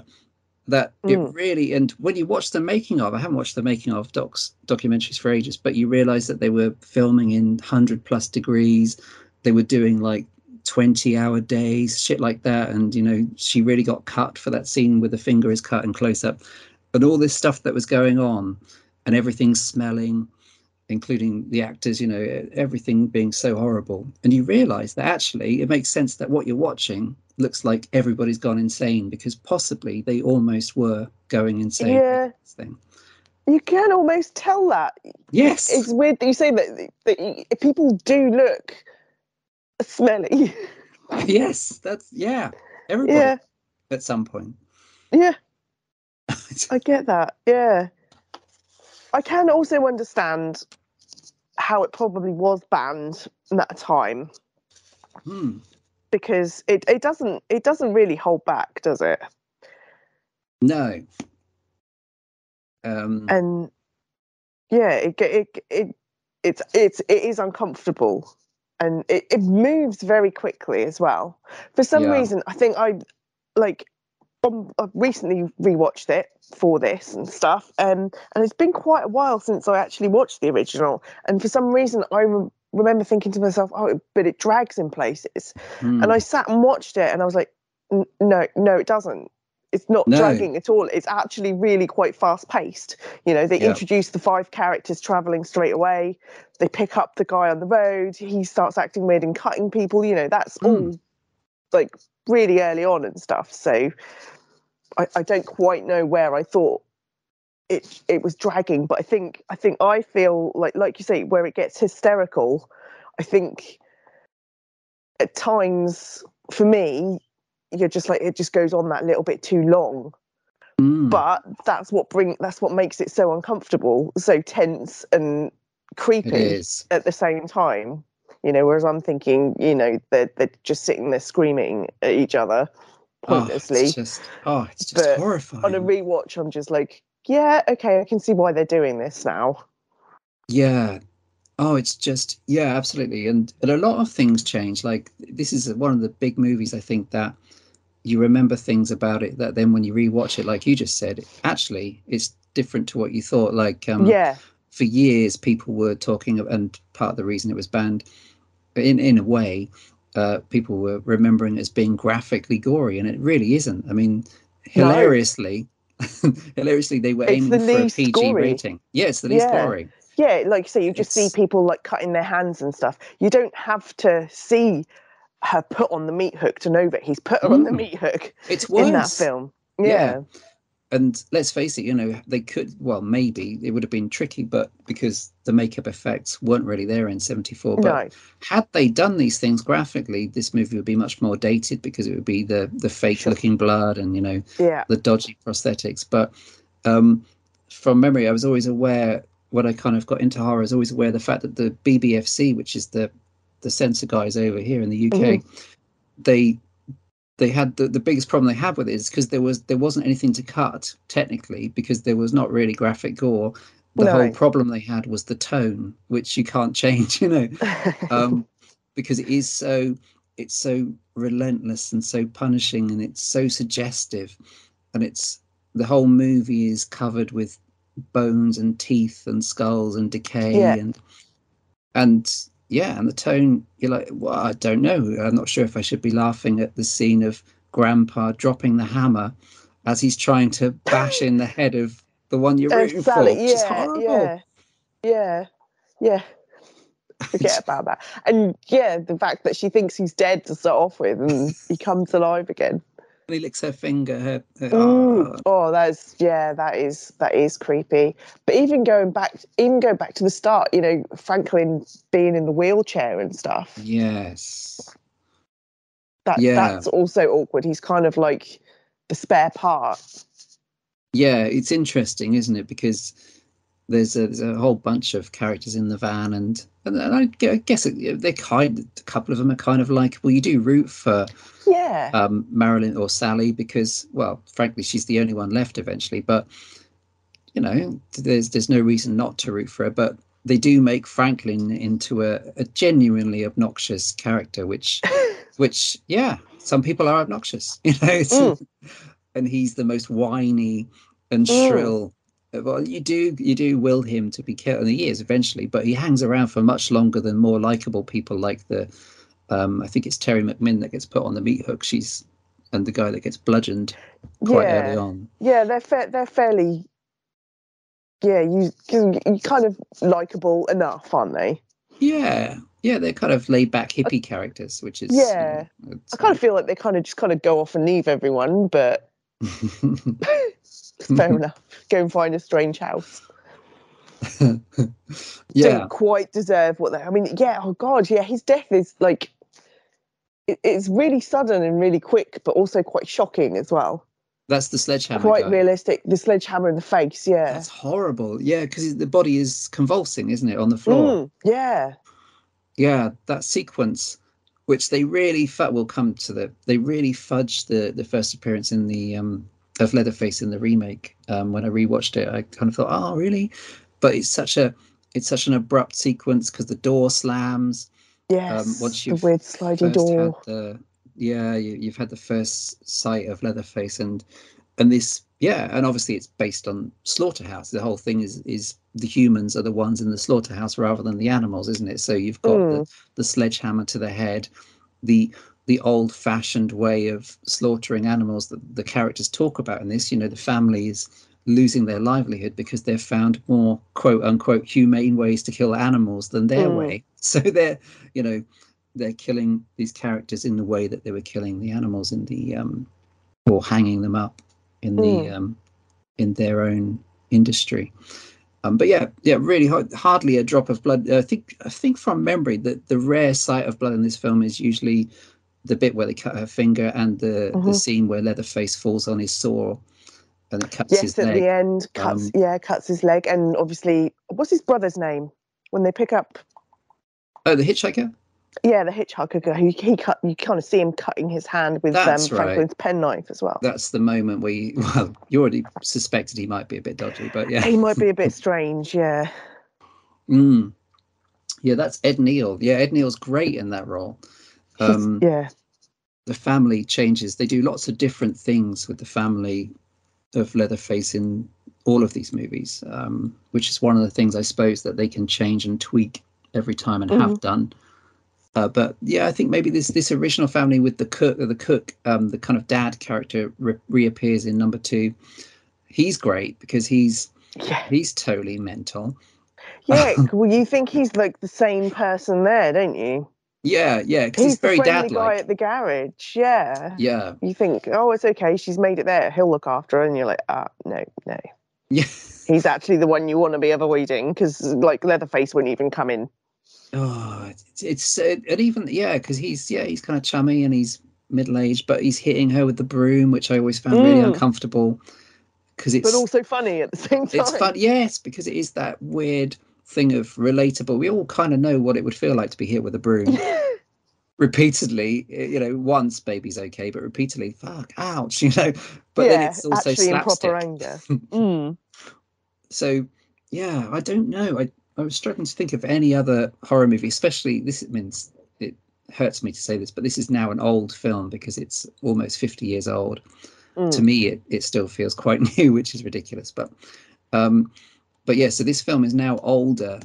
that it really, and when you watch the making of, I haven't watched the making of documentaries for ages, but you realize that they were filming in 100+ degrees. They were doing like 20-hour days, shit like that. And, you know, she really got cut for that scene where the finger is cut and close up, and all this stuff that was going on, and everything smelling, including the actors, you know, everything being so horrible. And you realize that actually it makes sense that what you're watching looks like everybody's gone insane, because possibly they almost were going insane. Yeah. This thing. You can almost tell that. Yes. It's weird that you say that people do look smelly. Yes, everybody at some point. Yeah. I get that. Yeah. I can also understand how it probably was banned at that time. Because it doesn't really hold back, does it? No. And yeah, it is uncomfortable, and it moves very quickly as well. For some reason, I think I've recently rewatched it for this and stuff, and it's been quite a while since I actually watched the original. And for some reason, I remember thinking to myself, "Oh, but it drags in places." And I sat and watched it, and I was like, "No, it doesn't. It's not dragging at all. It's actually really quite fast paced. You know, they introduce the 5 characters traveling straight away. They pick up the guy on the road. He starts acting weird and cutting people. You know, that's all like really early on and stuff. So I don't quite know where I thought it was dragging, but I feel like you say, where it gets hysterical. I think at times for me, you're just like, it just goes on that little bit too long. But that's what makes it so uncomfortable, so tense and creepy at the same time. You know, whereas I'm thinking, you know, they're just sitting there screaming at each other pointlessly. It's just horrifying. On a rewatch, I'm just like, yeah, okay, I can see why they're doing this now. Yeah. Oh, it's just, yeah, absolutely. And a lot of things change. Like, this is one of the big movies, I think, that you remember things about it that then when you rewatch it, like you just said, actually it's different to what you thought. Like, for years people were talking, and part of the reason it was banned, in a way, people were remembering it as being graphically gory, and it really isn't. I mean, hilariously, they were aiming for a PG gory rating. Yeah, it's the least gory. Yeah, like you say, you just see people like cutting their hands and stuff. You don't have to see her put on the meat hook to know that he's put her on the meat hook. It's worse in that film. Yeah. And let's face it, you know, they could, well, maybe it would have been tricky, but because the makeup effects weren't really there in 74. But had they done these things graphically, this movie would be much more dated, because it would be the fake looking blood and, you know, the dodgy prosthetics. But from memory, I was always aware, when I kind of got into horror, I was always aware of the fact that the BBFC, which is the censor guys over here in the UK, they had the biggest problem they had with it is because there wasn't anything to cut technically, because there was not really graphic gore. The whole problem they had was the tone, which you can't change, you know, because it's so relentless and so punishing, and it's so suggestive, and the whole movie is covered with bones and teeth and skulls and decay and the tone, you're like, well, I don't know. I'm not sure if I should be laughing at the scene of Grandpa dropping the hammer as he's trying to bash in the head of the one you're rooting for. Which is horrible. Yeah. Forget about that. And the fact that she thinks he's dead to start off with, and he comes alive again. And he licks her finger. That is creepy. But even going back to the start, you know, Franklin being in the wheelchair and stuff. Yes. That's also awkward. He's kind of like the spare part. Yeah, it's interesting, isn't it? Because there's a whole bunch of characters in the van, and I guess a couple of them are kind of like, well, you do root for Marilyn or Sally, because, well, frankly, she's the only one left eventually. But you know, there's no reason not to root for her. But they do make Franklin into a genuinely obnoxious character, which some people are obnoxious, you know. and he's the most whiny and shrill. Well, you do will him to be killed, and he is eventually, but he hangs around for much longer than more likable people like I think it's Terry McMinn that gets put on the meat hook. And the guy that gets bludgeoned quite early on. Yeah, they're fairly. Yeah, you kind of likable enough, aren't they? Yeah, they're kind of laid back hippie characters, which is I kind of feel like they kind of go off and leave everyone, but fair enough. Go and find a strange house. Don't quite deserve what they. I mean, oh god, his death is like it's really sudden and really quick, but also quite shocking as well. That's the sledgehammer quite guy. Realistic. The sledgehammer in the face, yeah. That's horrible. Yeah, because the body is convulsing, isn't it, on the floor? Yeah. Yeah, that sequence, which they really we'll come to they really fudged the first appearance in the of Leatherface in the remake. When I rewatched it, I kind of thought, oh, really? But it's such an abrupt sequence because the door slams. Yes, once you've the weird sliding door. You've had the first sight of Leatherface and this, and obviously it's based on slaughterhouse. The whole thing is the humans are the ones in the slaughterhouse rather than the animals, isn't it? So you've got the sledgehammer to the head, the old-fashioned way of slaughtering animals that the characters talk about in this. The family is losing their livelihood because they've found more quote unquote humane ways to kill animals than their way. So they're killing these characters in the way that they were killing the animals in the or hanging them up in the in their own industry. But really hardly a drop of blood. I think from memory that the rare sight of blood in this film is usually the bit where they cut her finger and the scene where Leatherface falls on his saw and it cuts his leg. Yes, at the end, cuts his leg. And obviously, what's his brother's name when they pick up? Oh, the hitchhiker? Yeah, the hitchhiker guy. He cut. You kind of see him cutting his hand with Franklin's penknife as well. That's the moment where you already suspected he might be a bit dodgy, but yeah, he might be a bit strange. Yeah. Yeah, that's Ed Neal. Yeah, Ed Neal's great in that role. The family changes. They do lots of different things with the family of Leatherface in all of these movies, which is one of the things I suppose that they can change and tweak every time and have done. But yeah, I think maybe this original family with the cook, the kind of dad character reappears in number 2. He's great because he's totally mental. Yeah, well, you think he's like the same person there, don't you? Yeah, because he's very dad-like. the friendly guy at the garage. Yeah. Yeah. You think, oh, it's okay, she's made it there. He'll look after her, and you're like, no. Yeah. He's actually the one you want to be avoiding because, like, Leatherface wouldn't even come in. Oh, it's even because he's kind of chummy and he's middle-aged, but he's hitting her with the broom, which I always found really uncomfortable because but also funny at the same time. It's fun, yes, because it is that weird thing of relatable. We all kind of know what it would feel like to be hit with a broom repeatedly. Once baby's okay, but repeatedly, fuck, ouch, But then it's also slapstick. In proper anger. So yeah, I don't know. I was struggling to think of any other horror movie, especially this. Means it hurts me to say this, but this is now an old film because it's almost 50 years old. To me, it still feels quite new, which is ridiculous. But yeah, so this film is now older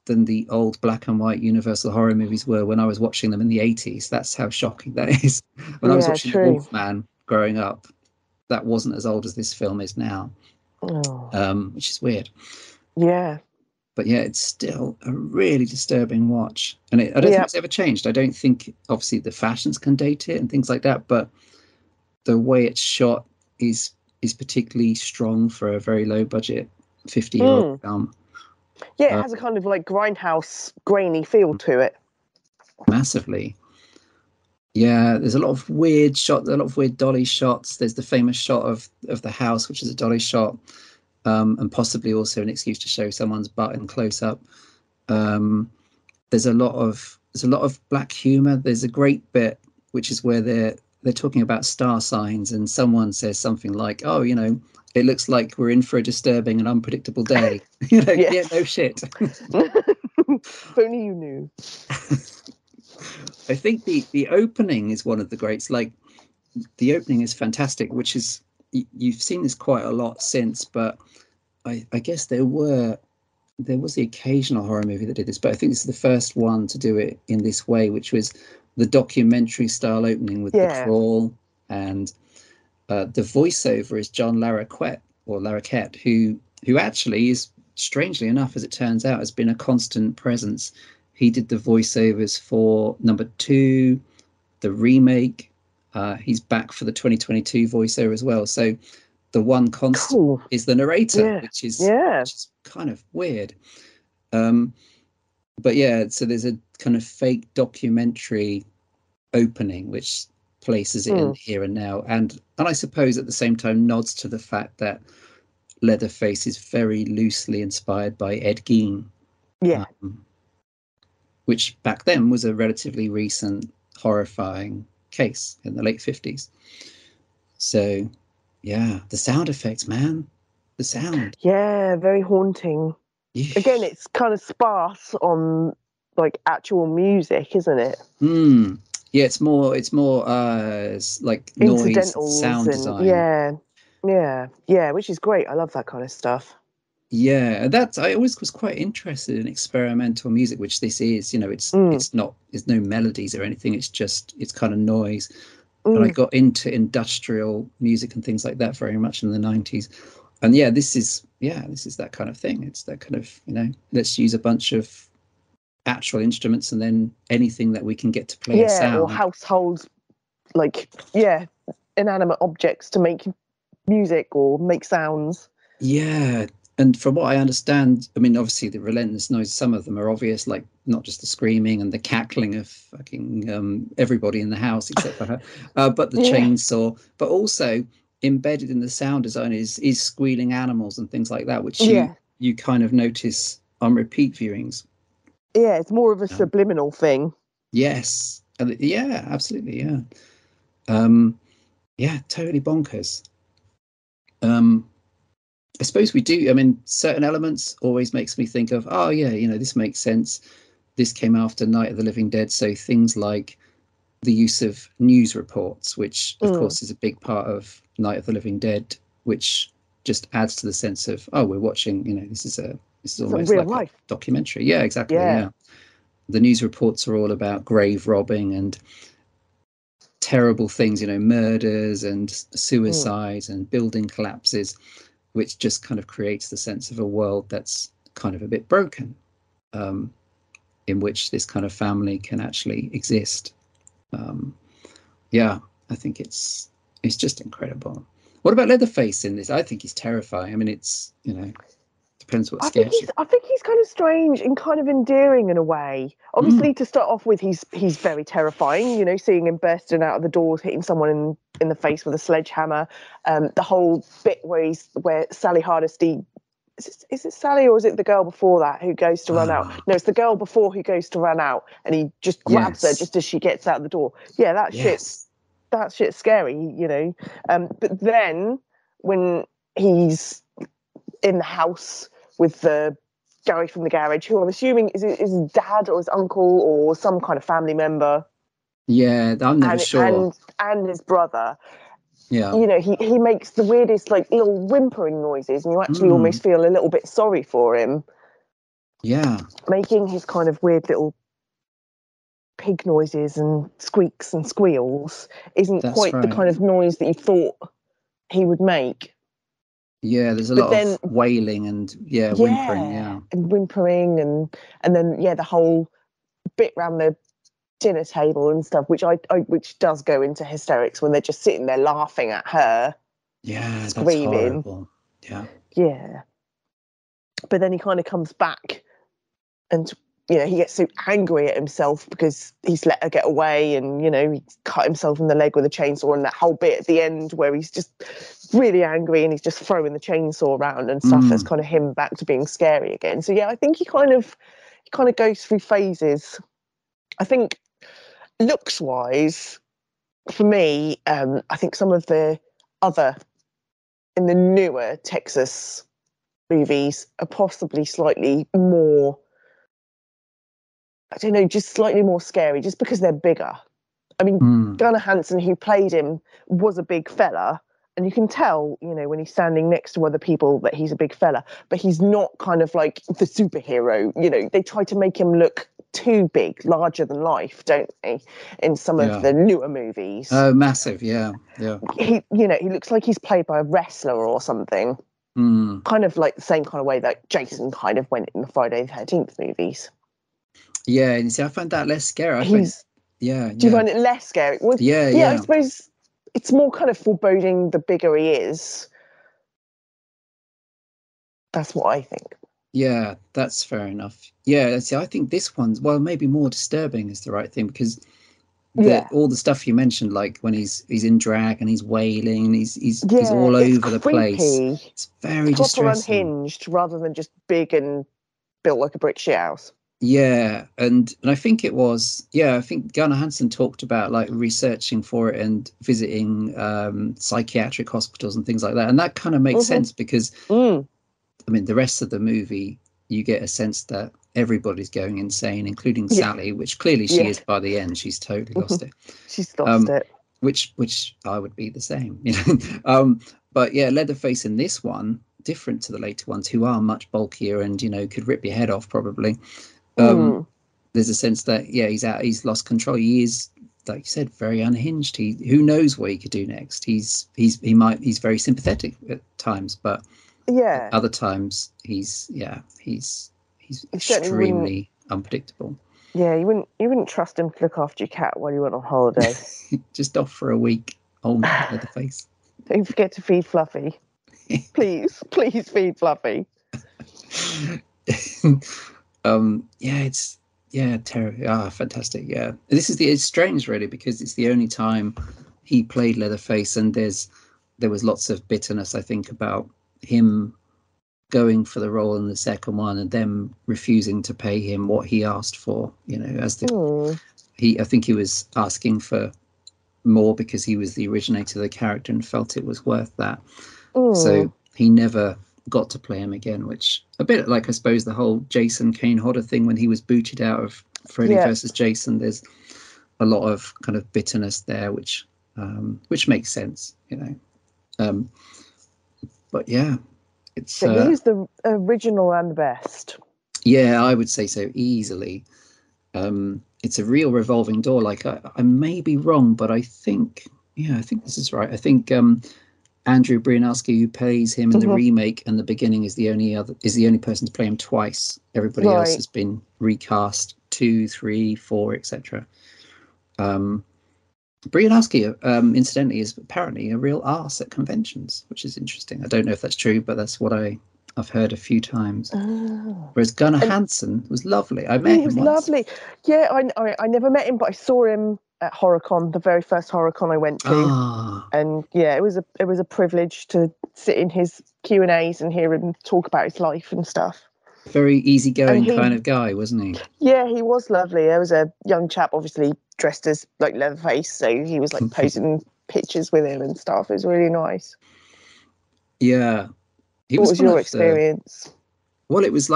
than the old black and white Universal horror movies were when I was watching them in the 80s. That's how shocking that is. When I was watching The Wolfman growing up, that wasn't as old as this film is now, which is weird. Yeah. But yeah, it's still a really disturbing watch. And I don't think it's ever changed. I don't think, obviously, the fashions can date it and things like that, but the way it's shot is particularly strong for a very low budget 50-year-old film. Yeah, it has a kind of like grindhouse grainy feel to it. Massively. Yeah, there's a lot of weird shots, a lot of weird dolly shots. There's the famous shot of the house, which is a dolly shot, and possibly also an excuse to show someone's butt in close up. There's a lot of black humor. There's a great bit which is where they're talking about star signs, and someone says something like, "Oh, it looks like we're in for a disturbing and unpredictable day." Yeah, no shit. If only you knew. I think the opening is one of the greats. Like, the opening is fantastic, which is you've seen this quite a lot since, but I guess there was the occasional horror movie that did this, but I think this is the first one to do it in this way, which was the documentary style opening with The Crawl, and the voiceover is John Larroquette, who actually is, strangely enough, as it turns out, has been a constant presence. He did the voiceovers for number 2, the remake. He's back for the 2022 voiceover as well. So the one constant is the narrator, which is kind of weird. But yeah, so there's a kind of fake documentary opening which places it in here and now, and I suppose at the same time nods to the fact that Leatherface is very loosely inspired by Ed Gein, which back then was a relatively recent horrifying case in the late 50s. So yeah, the sound effects, man, the sound, very haunting. Yeesh. Again, it's kind of sparse on like actual music, isn't it? Yeah, it's more like noise, sound design. Yeah, which is great. I love that kind of stuff. Yeah, I always was quite interested in experimental music, which this is. It's not, there's no melodies or anything. It's kind of noise. And I got into industrial music and things like that very much in the 90s. And this is that kind of thing. It's that kind of, let's use a bunch of actual instruments and then anything that we can get to play a sound. Or household, inanimate objects to make music or make sounds. Yeah. And from what I understand, I mean, obviously the relentless noise, some of them are obvious, like not just the screaming and the cackling of fucking everybody in the house except for her, but the chainsaw, but also embedded in the sound design is squealing animals and things like that, which you kind of notice on repeat viewings. Yeah, it's more of a subliminal thing. Yes. Yeah, absolutely. Yeah. Yeah, totally bonkers. I suppose we do. I mean, certain elements always makes me think of, this makes sense. This came after Night of the Living Dead. So things like the use of news reports, which of course is a big part of Night of the Living Dead, which just adds to the sense of, we're watching, this is almost real like life. A documentary. Yeah, exactly. Yeah. The news reports are all about grave robbing and terrible things, murders and suicides and building collapses, which just kind of creates the sense of a world that's kind of a bit broken, in which this kind of family can actually exist. I think it's just incredible. What about Leatherface in this? I think he's terrifying. I mean, it's, depends what scares you. I think he's kind of strange and kind of endearing in a way. Obviously, to start off with, he's very terrifying. Seeing him bursting out of the doors, hitting someone in the face with a sledgehammer. The whole bit where Sally Hardesty, is it Sally or is it the girl before that who goes to run out? No, it's the girl before who goes to run out, and he just grabs her just as she gets out the door. Yeah, that shit's scary, But then when he's in the house with the Gary from the garage, who I'm assuming is his dad or his uncle or some kind of family member. Yeah, I'm never sure. And his brother. Yeah. He makes the weirdest, like, little whimpering noises, and you actually almost feel a little bit sorry for him. Yeah. Making his kind of weird little pig noises and squeaks and squeals isn't quite the kind of noise that you thought he would make. Yeah, there's a lot of wailing and whimpering, and whimpering, and then the whole bit around the dinner table and stuff, which which does go into hysterics when they're just sitting there laughing at her, screaming. That's horrible. Yeah. But then he kind of comes back, and he gets so angry at himself because he's let her get away, and he cut himself in the leg with a chainsaw, and that whole bit at the end where he's just really angry and he's just throwing the chainsaw around and stuff. That's kind of him back to being scary again. So I think he kind of goes through phases. I think looks wise, for me, I think some of the other in the newer Texas movies are possibly slightly more, I don't know, just slightly more scary, just because they're bigger. I mean, Gunnar Hansen, who played him, was a big fella, And you can tell, when he's standing next to other people that he's a big fella, but he's not kind of like the superhero. They try to make him look too big, larger than life, don't they? In some of the newer movies. Oh, massive. Yeah. He looks like he's played by a wrestler or something. Kind of like the same kind of way that Jason kind of went in the Friday the 13th movies. Yeah. And see, I find that less scary. Do you find it less scary? Well, yeah. I suppose it's more kind of foreboding the bigger he is. That's what I think. Yeah, that's fair enough. Yeah, see, I think this one's, well, maybe more disturbing is the right thing, because all the stuff you mentioned, like when he's in drag and he's wailing and he's all over the place. It's very distressing. Unhinged rather than just big and built like a brick shit house. Yeah, and I think it was, I think Gunnar Hansen talked about like researching for it and visiting psychiatric hospitals and things like that. And that kind of makes sense because, I mean, the rest of the movie, you get a sense that everybody's going insane, including Sally, which clearly she is by the end. She's totally lost it. She's lost it. Which I would be the same, But yeah, Leatherface in this one, different to the later ones, who are much bulkier and, could rip your head off probably. There's a sense that he's lost control. He is, like you said, very unhinged. Who knows what he could do next. He's very sympathetic at times, but other times he's extremely unpredictable. Yeah, you wouldn't trust him to look after your cat while you went on holiday. Just off for a week. Oh, Leatherface. Don't forget to feed Fluffy. Please feed Fluffy. It's terrible. Fantastic. Yeah, it's strange really, because it's the only time he played Leatherface, and there was lots of bitterness, I think, about him going for the role in the second one and them refusing to pay him what he asked for. I think he was asking for more because he was the originator of the character and felt it was worth that. So he never got to play him again, which a bit like, I suppose, the whole Jason Kane Hodder thing when he was booted out of Freddy versus Jason. There's a lot of kind of bitterness there, which makes sense, but yeah, it's he's the original and the best. Yeah, I would say so, easily. It's a real revolving door. Like I may be wrong, but I think this is right. I think Andrew Brianowski, who plays him in the remake and the beginning, is the only person to play him twice. Everybody else has been recast 2, 3, 4, etc. Brianowski, incidentally, is apparently a real arse at conventions, which is interesting. I don't know if that's true, but that's what I've heard a few times. Whereas Gunnar Hansen was lovely. I met him once. He was lovely. Yeah, I never met him, but I saw him at HorrorCon, the very first HorrorCon I went to. And yeah, it was a privilege to sit in his Q&As and hear him talk about his life and stuff. Very easygoing kind of guy, wasn't he? Yeah, he was lovely. There was a young chap, obviously dressed as like Leatherface, so he was like posing pictures with him and stuff. It was really nice. Yeah. What was your experience? Well, it was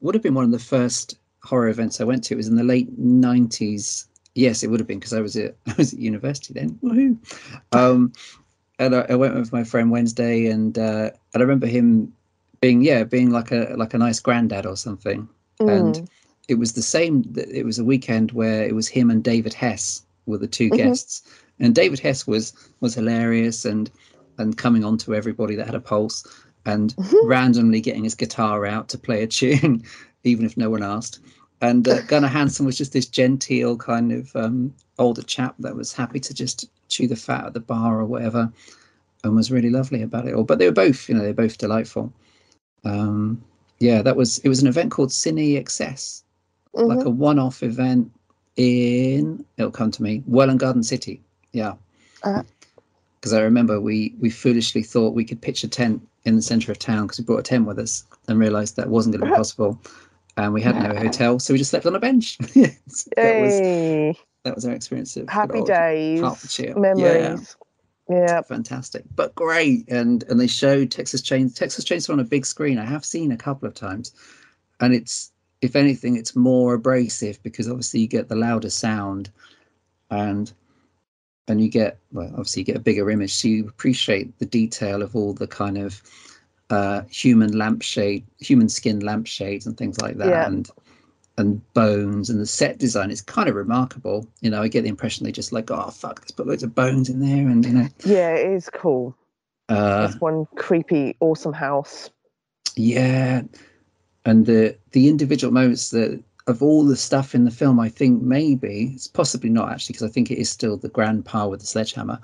would have been one of the first horror events I went to. It was in the late 90s. Yes, it would have been, because I was at university then. Woohoo! And I went with my friend Wednesday, and I remember him being like a nice granddad or something. And it was the same. It was a weekend where it was him and David Hess were the two guests, and David Hess was hilarious and coming on to everybody that had a pulse, and randomly getting his guitar out to play a tune, even if no one asked. And Gunnar Hansen was just this genteel kind of older chap that was happy to just chew the fat at the bar or whatever, and was really lovely about it all. But they were both, they're both delightful. It was an event called Cine Excess, like a one-off event it'll come to me, Welland Garden City. Yeah. Because I remember we foolishly thought we could pitch a tent in the centre of town, because we brought a tent with us and realised that wasn't going to be possible. And we had no hotel, so we just slept on a bench. That was our experience of happy days, Hertfordshire. Memories. Yeah, fantastic, but great. And they showed Texas Chainsaw on a big screen. I have seen a couple of times, and it's, if anything, it's more abrasive, because obviously you get the louder sound, and and you get, well, obviously you get a bigger image, so you appreciate the detail of all the kind of human skin lampshades and things like that, and bones, and the set design is kind of remarkable. I get the impression they just like, oh fuck, let's put loads of bones in there, and Yeah, it is cool. It's one creepy, awesome house. Yeah, and the individual moments that of all the stuff in the film, I think maybe it's possibly not actually, because I think it is still the grandpa with the sledgehammer,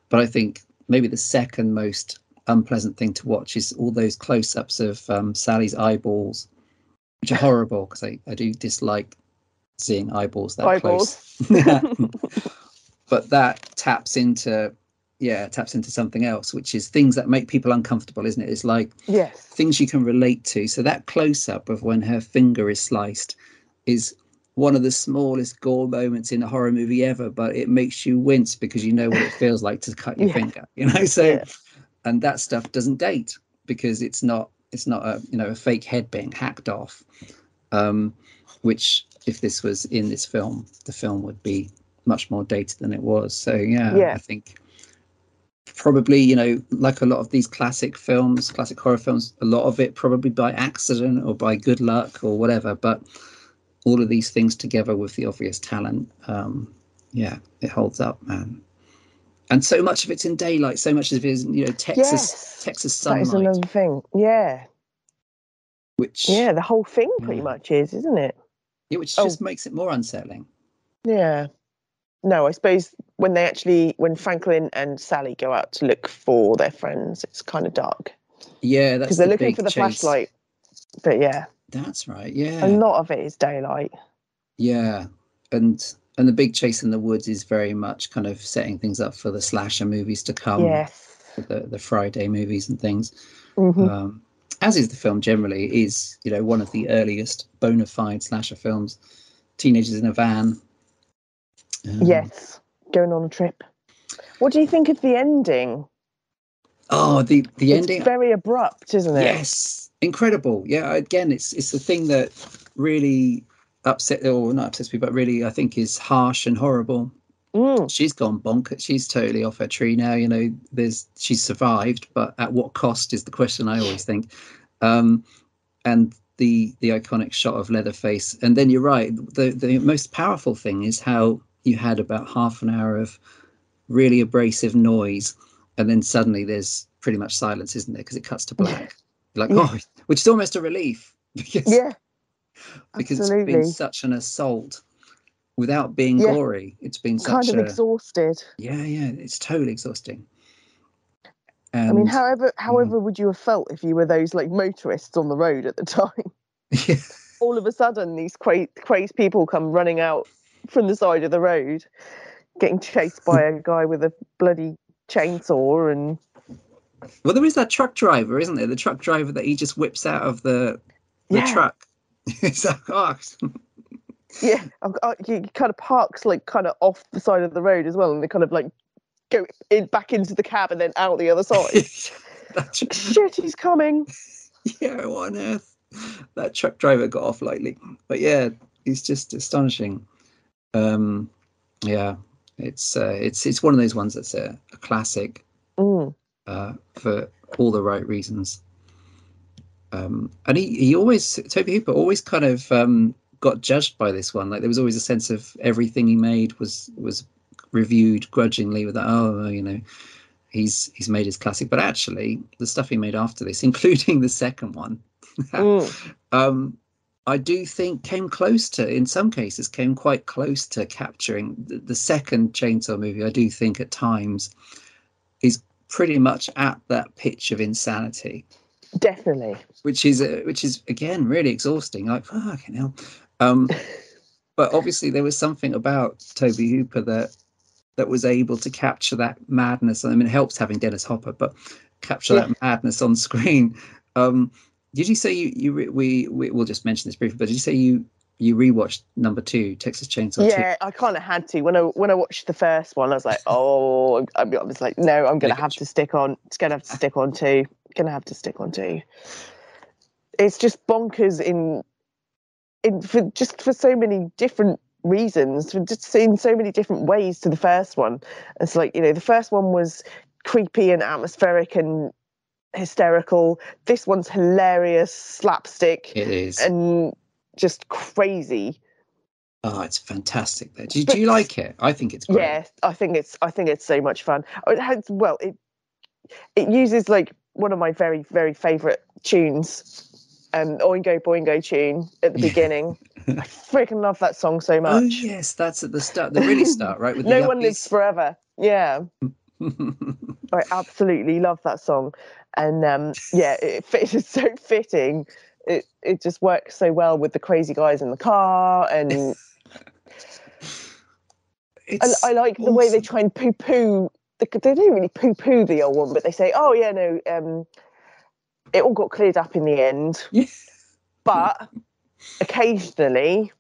but I think maybe the second most unpleasant thing to watch is all those close-ups of Sally's eyeballs, which are horrible because I do dislike seeing eyeballs that close. But that taps into something else, which is things that make people uncomfortable, isn't it? It's like things you can relate to. So that close-up of when her finger is sliced is one of the smallest gore moments in a horror movie ever, but it makes you wince because you know what it feels like to cut your finger, so and that stuff doesn't date because it's not a fake head being hacked off, which if this was in this film, the film would be much more dated than it was. So I think probably, like a lot of these classic horror films, a lot of it probably by accident or by good luck or whatever, but all of these things together with the obvious talent, it holds up, man. And so much of it's in daylight, so much of it is, Texas sunlight. That is another thing. Which the whole thing pretty much is, isn't it? Yeah, which just makes it more unsettling. Yeah. No, I suppose when Franklin and Sally go out to look for their friends, it's kind of dark. Yeah, because they're looking for the flashlight. But that's right. Yeah, a lot of it is daylight. Yeah, and the big chase in the woods is very much kind of setting things up for the slasher movies to come. Yes, the Friday movies and things. Mm-hmm. As is the film generally. It is one of the earliest bona fide slasher films. Teenagers in a van. Yes, going on a trip. What do you think of the ending? Oh, the ending. It's very abrupt, isn't it? Yes, incredible. Yeah, again, it's the thing that really not upsets me, but really I think is harsh and horrible. She's gone bonkers. She's totally off her tree now. She's survived, but at what cost is the question I always think. And the iconic shot of Leatherface, and then you're right. The most powerful thing is how you had about half an hour of really abrasive noise, and then suddenly there's pretty much silence, isn't there? Because it cuts to black. Which is almost a relief because it's been such an assault without being gory. It's been kind of exhausted. It's totally exhausting. And, I mean, however would you have felt if you were those motorists on the road at the time? Yeah. All of a sudden, these crazy people come running out from the side of the road, getting chased by a guy with a bloody chainsaw. And well, there is that truck driver, isn't there? The truck driver that he just whips out of the truck. It's like, he kind of parks kind of off the side of the road as well, and they kind of go back into the cab and then out the other side. Shit, he's coming. Yeah, what on earth? That truck driver got off lightly, but it's just astonishing. It's one of those ones that's a classic for all the right reasons. And Tobe Hooper always kind of got judged by this one. There was always a sense of everything he made was reviewed grudgingly with that. He's made his classic, but actually the stuff he made after this, including the second one, I do think in some cases came quite close to capturing the second Chainsaw movie. I do think at times is pretty much at that pitch of insanity. Definitely. Which is again really exhausting. Like, fucking hell. But obviously there was something about Tobe Hooper that was able to capture that madness. I mean, it helps having Dennis Hopper, but capture that madness on screen. Did you say we'll just mention this briefly, but did you say you rewatched number 2, Texas Chainsaw 2? Yeah, I kind of had to. When I watched the first one, I was like, I was like, no, I'm going to have to stick on. It's going to have to stick on 2. Going to have to stick on 2. It's just bonkers for so many different reasons. We've just seen so many different ways to the first one. It's like, the first one was creepy and atmospheric and hysterical. This one's hilarious, slapstick. It is. And just crazy. Oh, it's fantastic. Do you like it? I think it's great. Yeah, I think it's so much fun. It uses like one of my very, very favourite tunes, Oingo Boingo tune at the beginning. I freaking love that song so much. Oh yes, that's at the start, the really start, right? With No the One Lives Forever. Yeah. I absolutely love that song. And it's so fitting. It just works so well with the crazy guys in the car, and I like the way they try and poo-poo. They don't really poo-poo the old one, but they say, "Oh yeah, no, it all got cleared up in the end." Yeah. But occasionally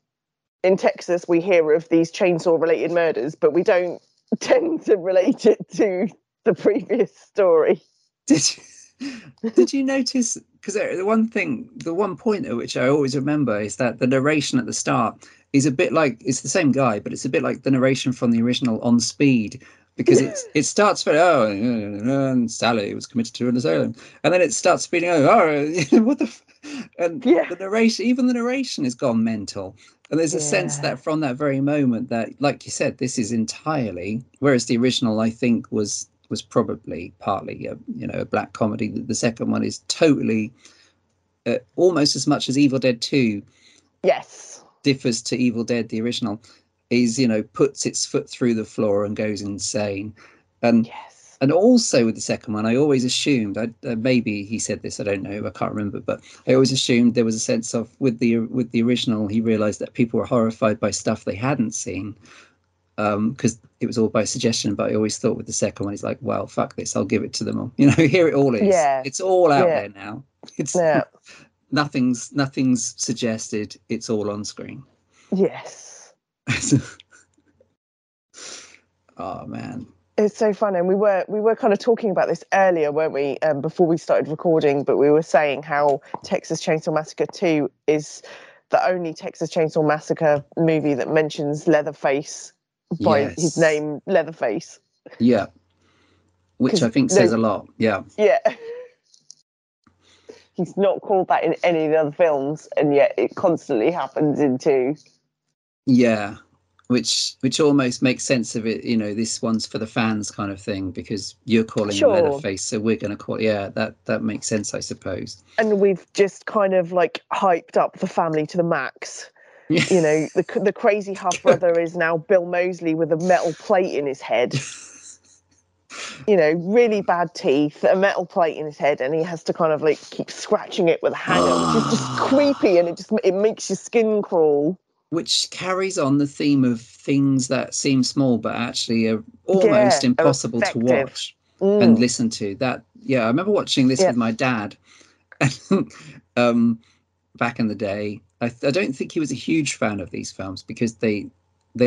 in Texas, we hear of these chainsaw-related murders, but we don't tend to relate it to the previous story. Did you notice? Because the one point at which I always remember is that the narration at the start is a bit like, it's the same guy, but it's a bit like the narration from the original On Speed, because it starts very, and Sally was committed to an asylum, and then it starts speeding over. What the? The narration, even the narration, has gone mental. And there's a sense that from that very moment that, like you said, this is entirely, whereas the original, I think, was probably partly a black comedy. The second one is totally almost as much as Evil Dead 2 differs to Evil Dead the original, is puts its foot through the floor and goes insane. And also with the second one, I always assumed, maybe he said this, I don't know, I can't remember, but I always assumed there was a sense of, with the original, he realized that people were horrified by stuff they hadn't seen, because it was all by suggestion. But I always thought with the second one, he's like, well, fuck this, I'll give it to them. Here it all is. It's all out there now. It's nothing's suggested. It's all on screen. Yes. Oh man. It's so fun. And we were kind of talking about this earlier, weren't we, before we started recording, but we were saying how Texas Chainsaw Massacre 2 is the only Texas Chainsaw Massacre movie that mentions Leatherface by his name, Leatherface. Yeah. Which I think says a lot. Yeah. Yeah. He's not called that in any of the other films, and yet it constantly happens in 2. Yeah. Which almost makes sense of it, this one's for the fans kind of thing, because you're calling him Leatherface, so we're going to call that makes sense, I suppose. And we've just kind of like hyped up the family to the max. The crazy half brother is now Bill Moseley with a metal plate in his head. Really bad teeth, a metal plate in his head, and he has to kind of like keep scratching it with a hanger, which is just creepy, and it makes your skin crawl. Which carries on the theme of things that seem small but actually are almost impossible to watch and listen to. I remember watching this with my dad back in the day. I don't think he was a huge fan of these films because they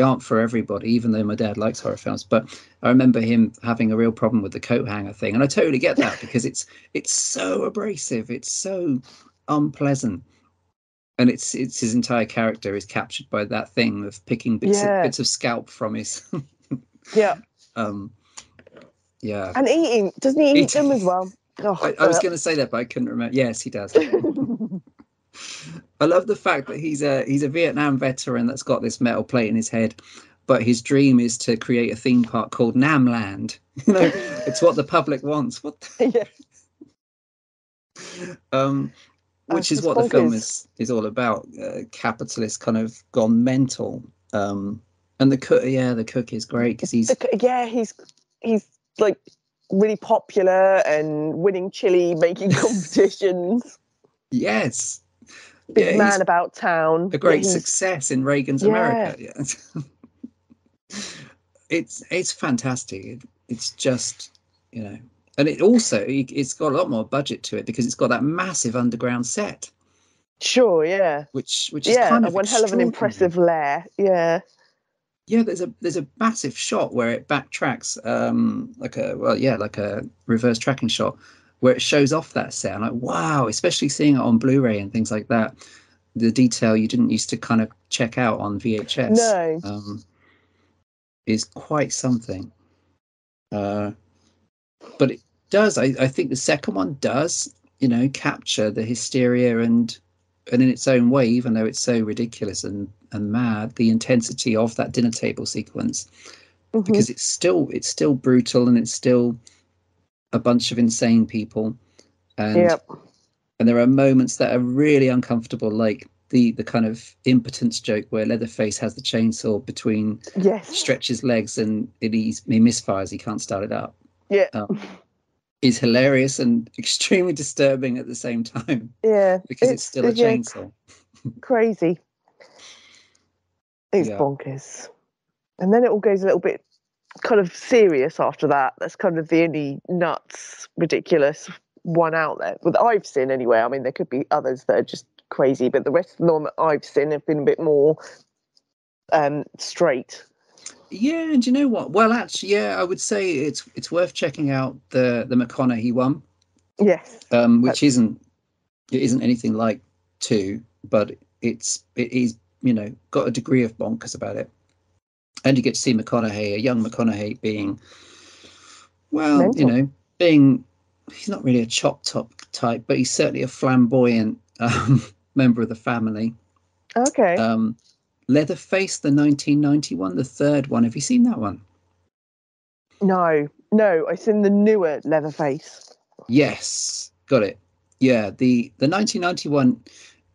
aren't for everybody, even though my dad likes horror films. But I remember him having a real problem with the coat hanger thing, and I totally get that because it's so abrasive, it's so unpleasant. And it's his entire character is captured by that thing of picking bits of scalp from his. And eating, doesn't he eat them as well? I was going to say that, but I couldn't remember. Yes, he does. I love the fact that he's a Vietnam veteran that's got this metal plate in his head, but his dream is to create a theme park called Namland. It's what the public wants. What? Which is what the film is all about. Capitalist kind of gone mental. And the cook is great because he's like really popular and winning chili making competitions. Yes. Big man about town. A great success in Reagan's America. Yeah. It's fantastic. It's just, and it's got a lot more budget to it because it's got that massive underground set. Sure, yeah. Which is kind of one hell of an impressive lair. Yeah. Yeah, there's a massive shot where it backtracks, like a reverse tracking shot, where it shows off that set. I'm like, wow, especially seeing it on Blu-ray and things like that. The detail you didn't used to kind of check out on VHS. No. Is quite something. But it does. I think the second one does, capture the hysteria and in its own way, even though it's so ridiculous and mad, the intensity of that dinner table sequence, because it's still brutal and it's still a bunch of insane people, and there are moments that are really uncomfortable, like the kind of impotence joke where Leatherface has the chainsaw between Stretch's legs and he misfires, he can't start it up. Is hilarious and extremely disturbing at the same time. Because it's still a chainsaw. Crazy. It's bonkers. And then it all goes a little bit kind of serious after that. That's kind of the only nuts, ridiculous one out there that I've seen anyway. I mean, there could be others that are just crazy, but the rest of them that I've seen have been a bit more straight. Yeah, and you know what? Well, actually, I would say it's worth checking out the McConaughey one. Yes. Which isn't anything like 2, but it is got a degree of bonkers about it, and you get to see McConaughey, a young McConaughey, being mental. He's not really a chop top type, but he's certainly a flamboyant member of the family. Okay. Leatherface, the 1991, the third one. Have you seen that one? No, I've seen the newer Leatherface. Yes, got it. Yeah, the 1991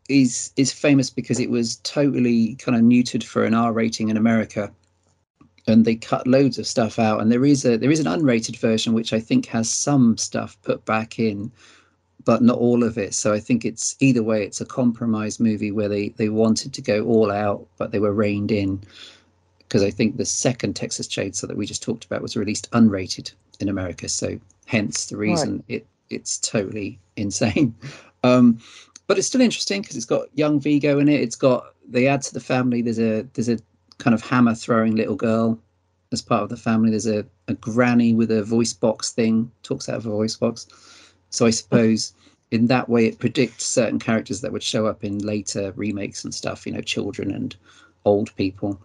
is famous because it was totally kind of neutered for an R rating in America, and they cut loads of stuff out. And there is an unrated version which I think has some stuff put back in, but not all of it. So I think it's either way, it's a compromise movie where they wanted to go all out, but they were reined in, because I think the second Texas Chainsaw that we just talked about was released unrated in America. So hence the reason it's totally insane. But it's still interesting because it's got young Vigo in it. They add to the family. There's a kind of hammer throwing little girl as part of the family. There's a granny with a voice box thing, talks out of a voice box. So I suppose in that way it predicts certain characters that would show up in later remakes and stuff, children and old people.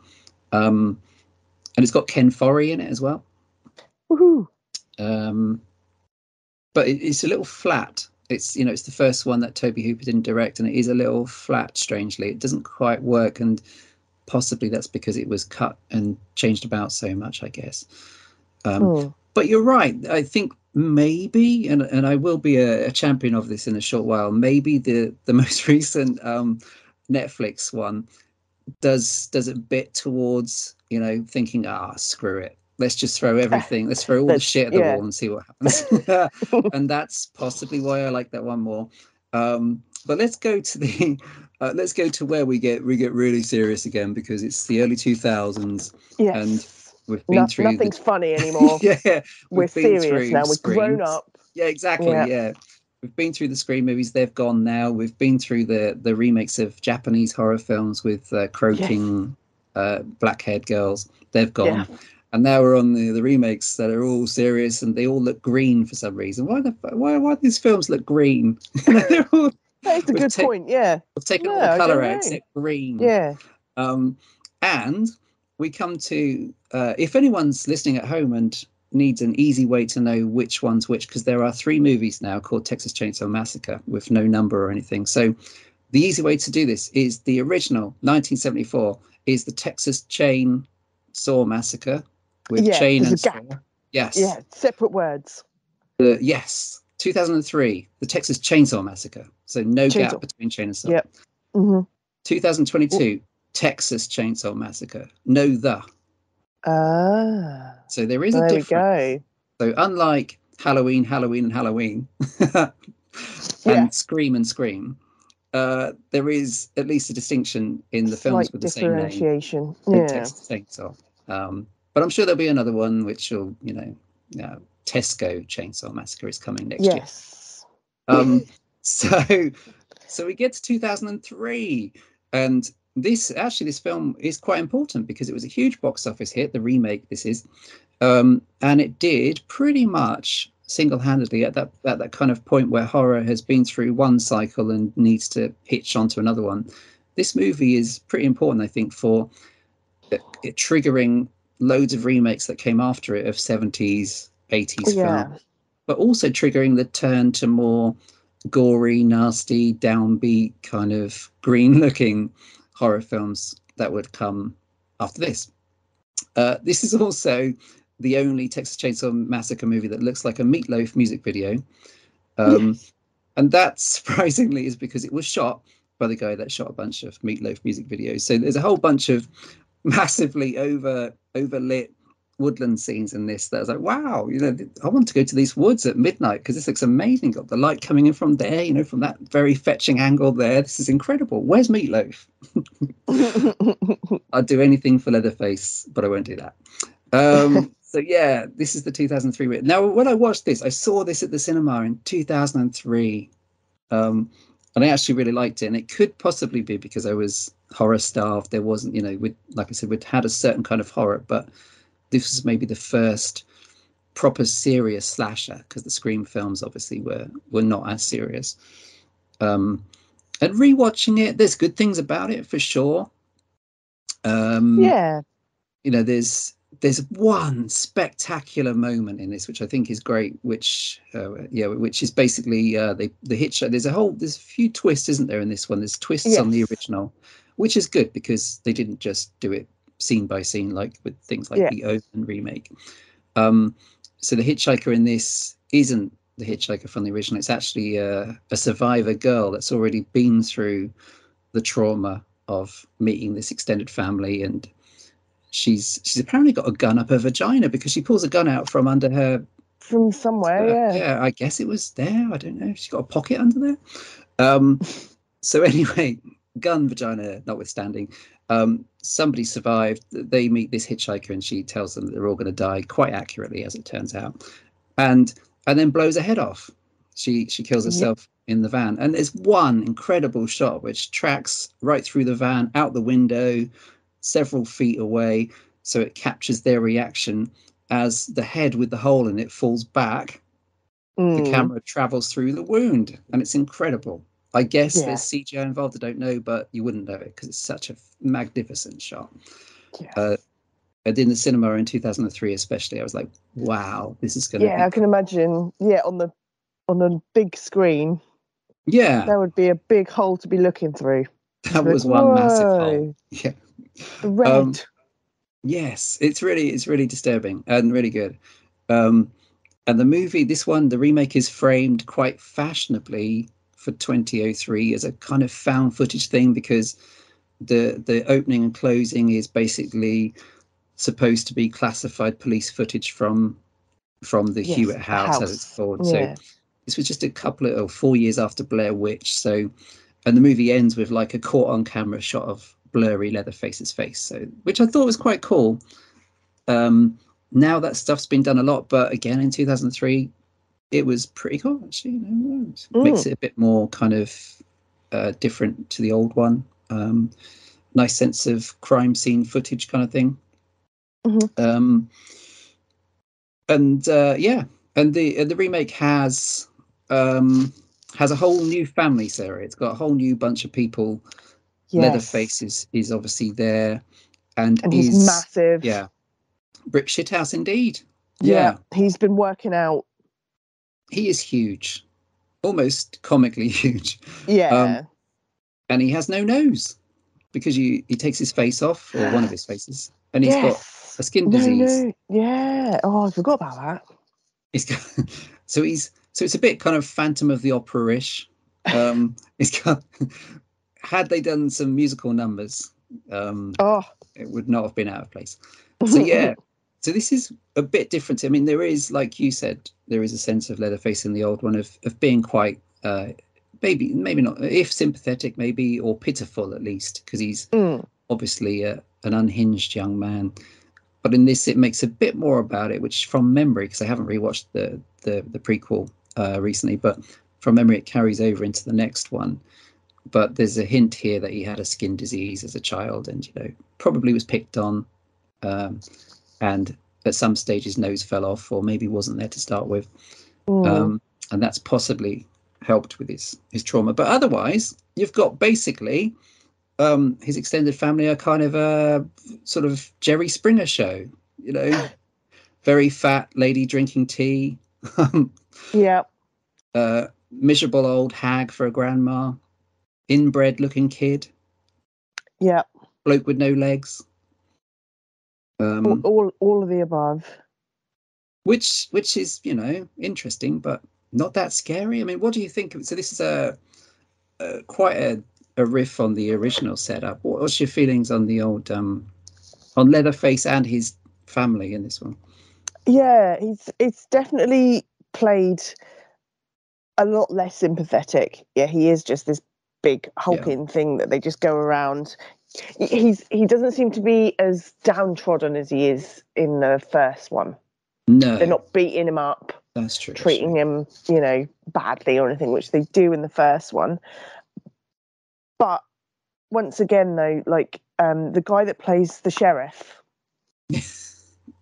And it's got Ken Foree in it as well. Woohoo. But it's a little flat. It's it's the first one that Tobe Hooper didn't direct, and it is a little flat, strangely. It doesn't quite work, and possibly that's because it was cut and changed about so much, I guess. But you're right. I think maybe, and I will be a champion of this in a short while, maybe the most recent Netflix one does a bit towards thinking, screw it, let's just throw everything, let's throw all the shit at the wall and see what happens. And that's possibly why I like that one more. But let's go to where we get really serious again, because it's the early 2000s. And we've been through nothing's funny anymore. We're serious now. We've grown up. Yeah, exactly. Yeah. We've been through the Scream movies. They've gone now. We've been through the remakes of Japanese horror films with croaking black-haired girls. They've gone. And now we're on the remakes that are all serious, and they all look green for some reason. Why do these films look green? They're all, that's a good point. Yeah. We've taken all the colour out except green. Yeah. And we come to, if anyone's listening at home and needs an easy way to know which one's which, because there are 3 movies now called Texas Chainsaw Massacre with no number or anything. So the easy way to do this is the original 1974 is the Texas Chainsaw Massacre with chain and saw. Yes. Yeah, separate words. 2003, the Texas Chainsaw Massacre. So no gap between chain and saw. Yep. 2022, Texas Chainsaw Massacre. No the. So there is a difference. There we go. So unlike Halloween, and Halloween, and Scream, there is at least a distinction in the films with the same name. Differentiation. Texas Chainsaw. But I'm sure there'll be another one which will, Tesco Chainsaw Massacre is coming next year. So we get to 2003, and this film is quite important because it was a huge box office hit, the remake this is, and it did pretty much single-handedly at that kind of point where horror has been through one cycle and needs to hitch onto another one. this movie is pretty important, I think, for it triggering loads of remakes that came after it of 70s, 80s films, but also triggering the turn to more gory, nasty, downbeat, kind of green-looking horror films that would come after this. This is also the only Texas Chainsaw Massacre movie that looks like a Meatloaf music video. And that, surprisingly, is because it was shot by the guy that shot a bunch of Meatloaf music videos. So there's a whole bunch of massively overlit woodland scenes in this that I was like, wow, I want to go to these woods at midnight because this looks amazing. Got the light coming in from there, from that very fetching angle there. This is incredible. Where's Meatloaf? I'd do anything for Leatherface, but I won't do that. So yeah, this is the 2003. Now, when I watched this, I saw this at the cinema in 2003. And I actually really liked it. And it could possibly be because I was horror starved. There wasn't, like I said, we'd had a certain kind of horror, but this was maybe the first proper serious slasher, because the Scream films obviously were not as serious. And rewatching it, there's good things about it for sure. There's one spectacular moment in this, which I think is great, which is basically the hitchhiker. There's a few twists, isn't there, in this one? There's twists on the original, which is good because they didn't just do it scene by scene like with things like the Omen remake. So the hitchhiker in this isn't the hitchhiker from the original. It's actually a survivor girl that's already been through the trauma of meeting this extended family, and she's apparently got a gun up her vagina because she pulls a gun out from under her, from somewhere. Yeah, I guess it was there. I don't know. She's got a pocket under there. So anyway, gun vagina notwithstanding, somebody survived. They meet this hitchhiker, and she tells them that they're all going to die, quite accurately, as it turns out, and then blows her head off. She kills herself in the van, and there's one incredible shot which tracks right through the van, out the window, several feet away, so it captures their reaction as the head with the hole in it falls back. The camera travels through the wound, and it's incredible. I guess there's CGI involved, I don't know, but you wouldn't know it because it's such a magnificent shot. And in the cinema in 2003 especially, I was like, wow, this is going to be I can imagine. On the big screen, that would be a big hole to be looking through. That was one massive hole. The red. Yes, it's really disturbing and really good. And the movie, the remake is framed quite fashionably for 2003 as a kind of found footage thing, because the opening and closing is basically supposed to be classified police footage from the Hewitt house, as it's called. So this was just a couple of 4 years after Blair Witch. So, and the movie ends with like a caught on camera shot of blurry Leatherface's face, so which I thought was quite cool. Now that stuff's been done a lot, but again in 2003 it was pretty cool actually. Makes it a bit more kind of different to the old one. Nice sense of crime scene footage kind of thing. And the remake has a whole new family, Sarah. It's got a whole new bunch of people. Leatherface is obviously there, and he's massive. Brick shithouse indeed. He's been working out. He is huge, almost comically huge. And he has no nose because he takes his face off, or one of his faces, and he's got a skin disease. I forgot about that. He's got, so it's a bit kind of Phantom of the Opera-ish. It's got. Had they done some musical numbers, it would not have been out of place. So so this is a bit different. I mean, there is, like you said, there is a sense of Leatherface in the old one of being quite, maybe not, if sympathetic, maybe, or pitiful at least, because he's obviously an unhinged young man. But in this, it makes a bit more about it, which from memory, because I haven't rewatched the prequel recently, but from memory, it carries over into the next one. But there's a hint here that he had a skin disease as a child, and probably was picked on, and at some stage his nose fell off, or maybe wasn't there to start with, and that's possibly helped with his trauma. But otherwise, you've got basically his extended family are kind of a sort of Jerry Springer show, you know, very fat lady drinking tea. Yeah. Miserable old hag for a grandma, inbred looking kid. Yeah. Bloke with no legs. All of the above. Which is, you know, interesting, but not that scary. I mean, what do you think? So this is quite a riff on the original setup. What's your feelings on the old on Leatherface and his family in this one? Yeah, it's definitely played a lot less sympathetic. Yeah, he is just this big hulking thing that they just go around. He doesn't seem to be as downtrodden as he is in the first one. No, they're not beating him up. That's true. Treating him, you know, badly or anything, which they do in the first one. But once again, though, like the guy that plays the sheriff.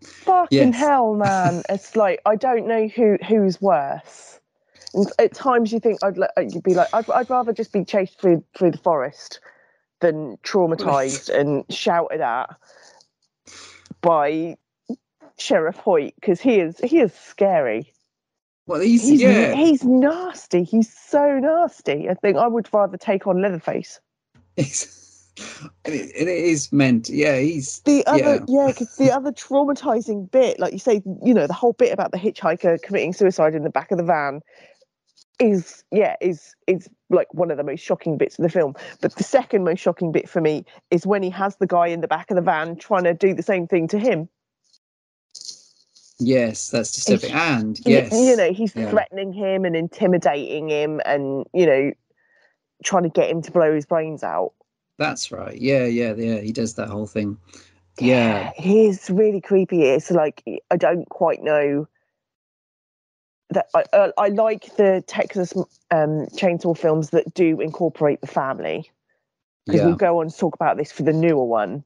Fucking hell, man! It's like I don't know who's worse. And at times you think you'd be like I'd rather just be chased through the forest than traumatized and shouted at by Sheriff Hoyt, because he is scary. Well, he's nasty. He's so nasty. I think I would rather take on Leatherface. It is meant, he's the other, because the other traumatizing bit, like you say, you know, the whole bit about the hitchhiker committing suicide in the back of the van is like one of the most shocking bits of the film. But the second most shocking bit for me is when he has the guy in the back of the van trying to do the same thing to him. Yes, that's disturbing. And yes, you know, he's threatening him and intimidating him, and you know, trying to get him to blow his brains out. That's right. Yeah. He does that whole thing. Yeah, he is really creepy. It's like I don't quite know that I like the Texas Chainsaw films that do incorporate the family, because we'll go on to talk about this for the newer one.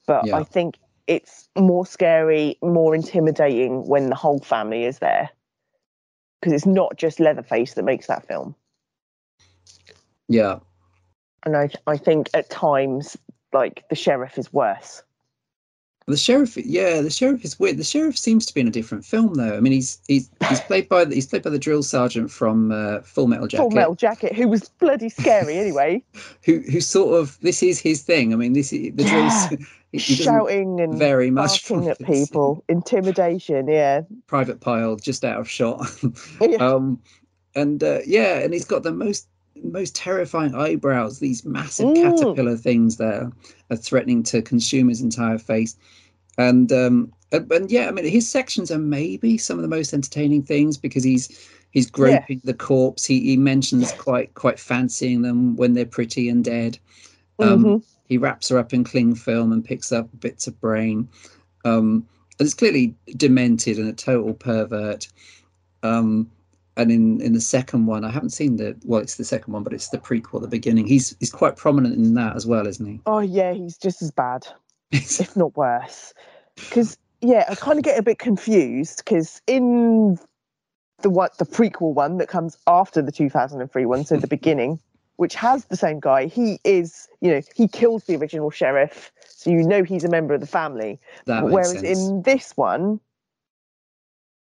But I think it's more scary, more intimidating when the whole family is there, because it's not just Leatherface that makes that film. Yeah. And I think at times, like, the sheriff is worse. The sheriff is weird. The sheriff seems to be in a different film, though. I mean, he's played by the drill sergeant from Full Metal Jacket. Full Metal Jacket, who was bloody scary anyway. who sort of, this is his thing. I mean, the drill. He shouting and very much barking at people, intimidation. Yeah. Private Pile, just out of shot. And he's got the most terrifying eyebrows, these massive caterpillar things that are threatening to consume his entire face. And yeah, I mean, his sections are maybe some of the most entertaining things, because he's groping the corpse. He mentions quite fancying them when they're pretty and dead. He wraps her up in cling film and picks up bits of brain. And it's clearly demented and a total pervert. And in the second one, I haven't seen it's the second one, but it's the prequel, the beginning. He's quite prominent in that as well, isn't he? Oh yeah, he's just as bad, if not worse. Because I kind of get a bit confused, because in the prequel one that comes after the 2003 one, so the beginning, which has the same guy, he is, you know, he kills the original sheriff, so you know he's a member of the family. Whereas in this one,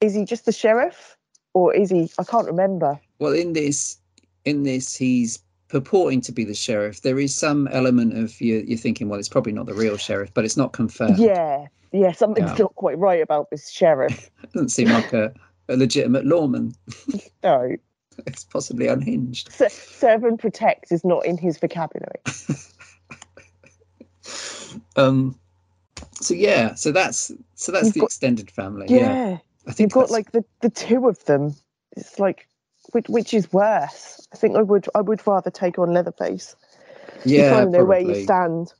is he just the sheriff? Or is he? I can't remember. Well, in this, he's purporting to be the sheriff. There is some element of you're thinking, well, it's probably not the real sheriff, but it's not confirmed. Yeah, something's not quite right about this sheriff. Doesn't seem like a legitimate lawman. No, it's possibly unhinged. Serve and protect is not in his vocabulary. So that's the extended family. Yeah. I think you've got like the two of them. It's like, which is worse? I think I would rather take on Leatherface. Yeah, you kind of know probably. where you stand.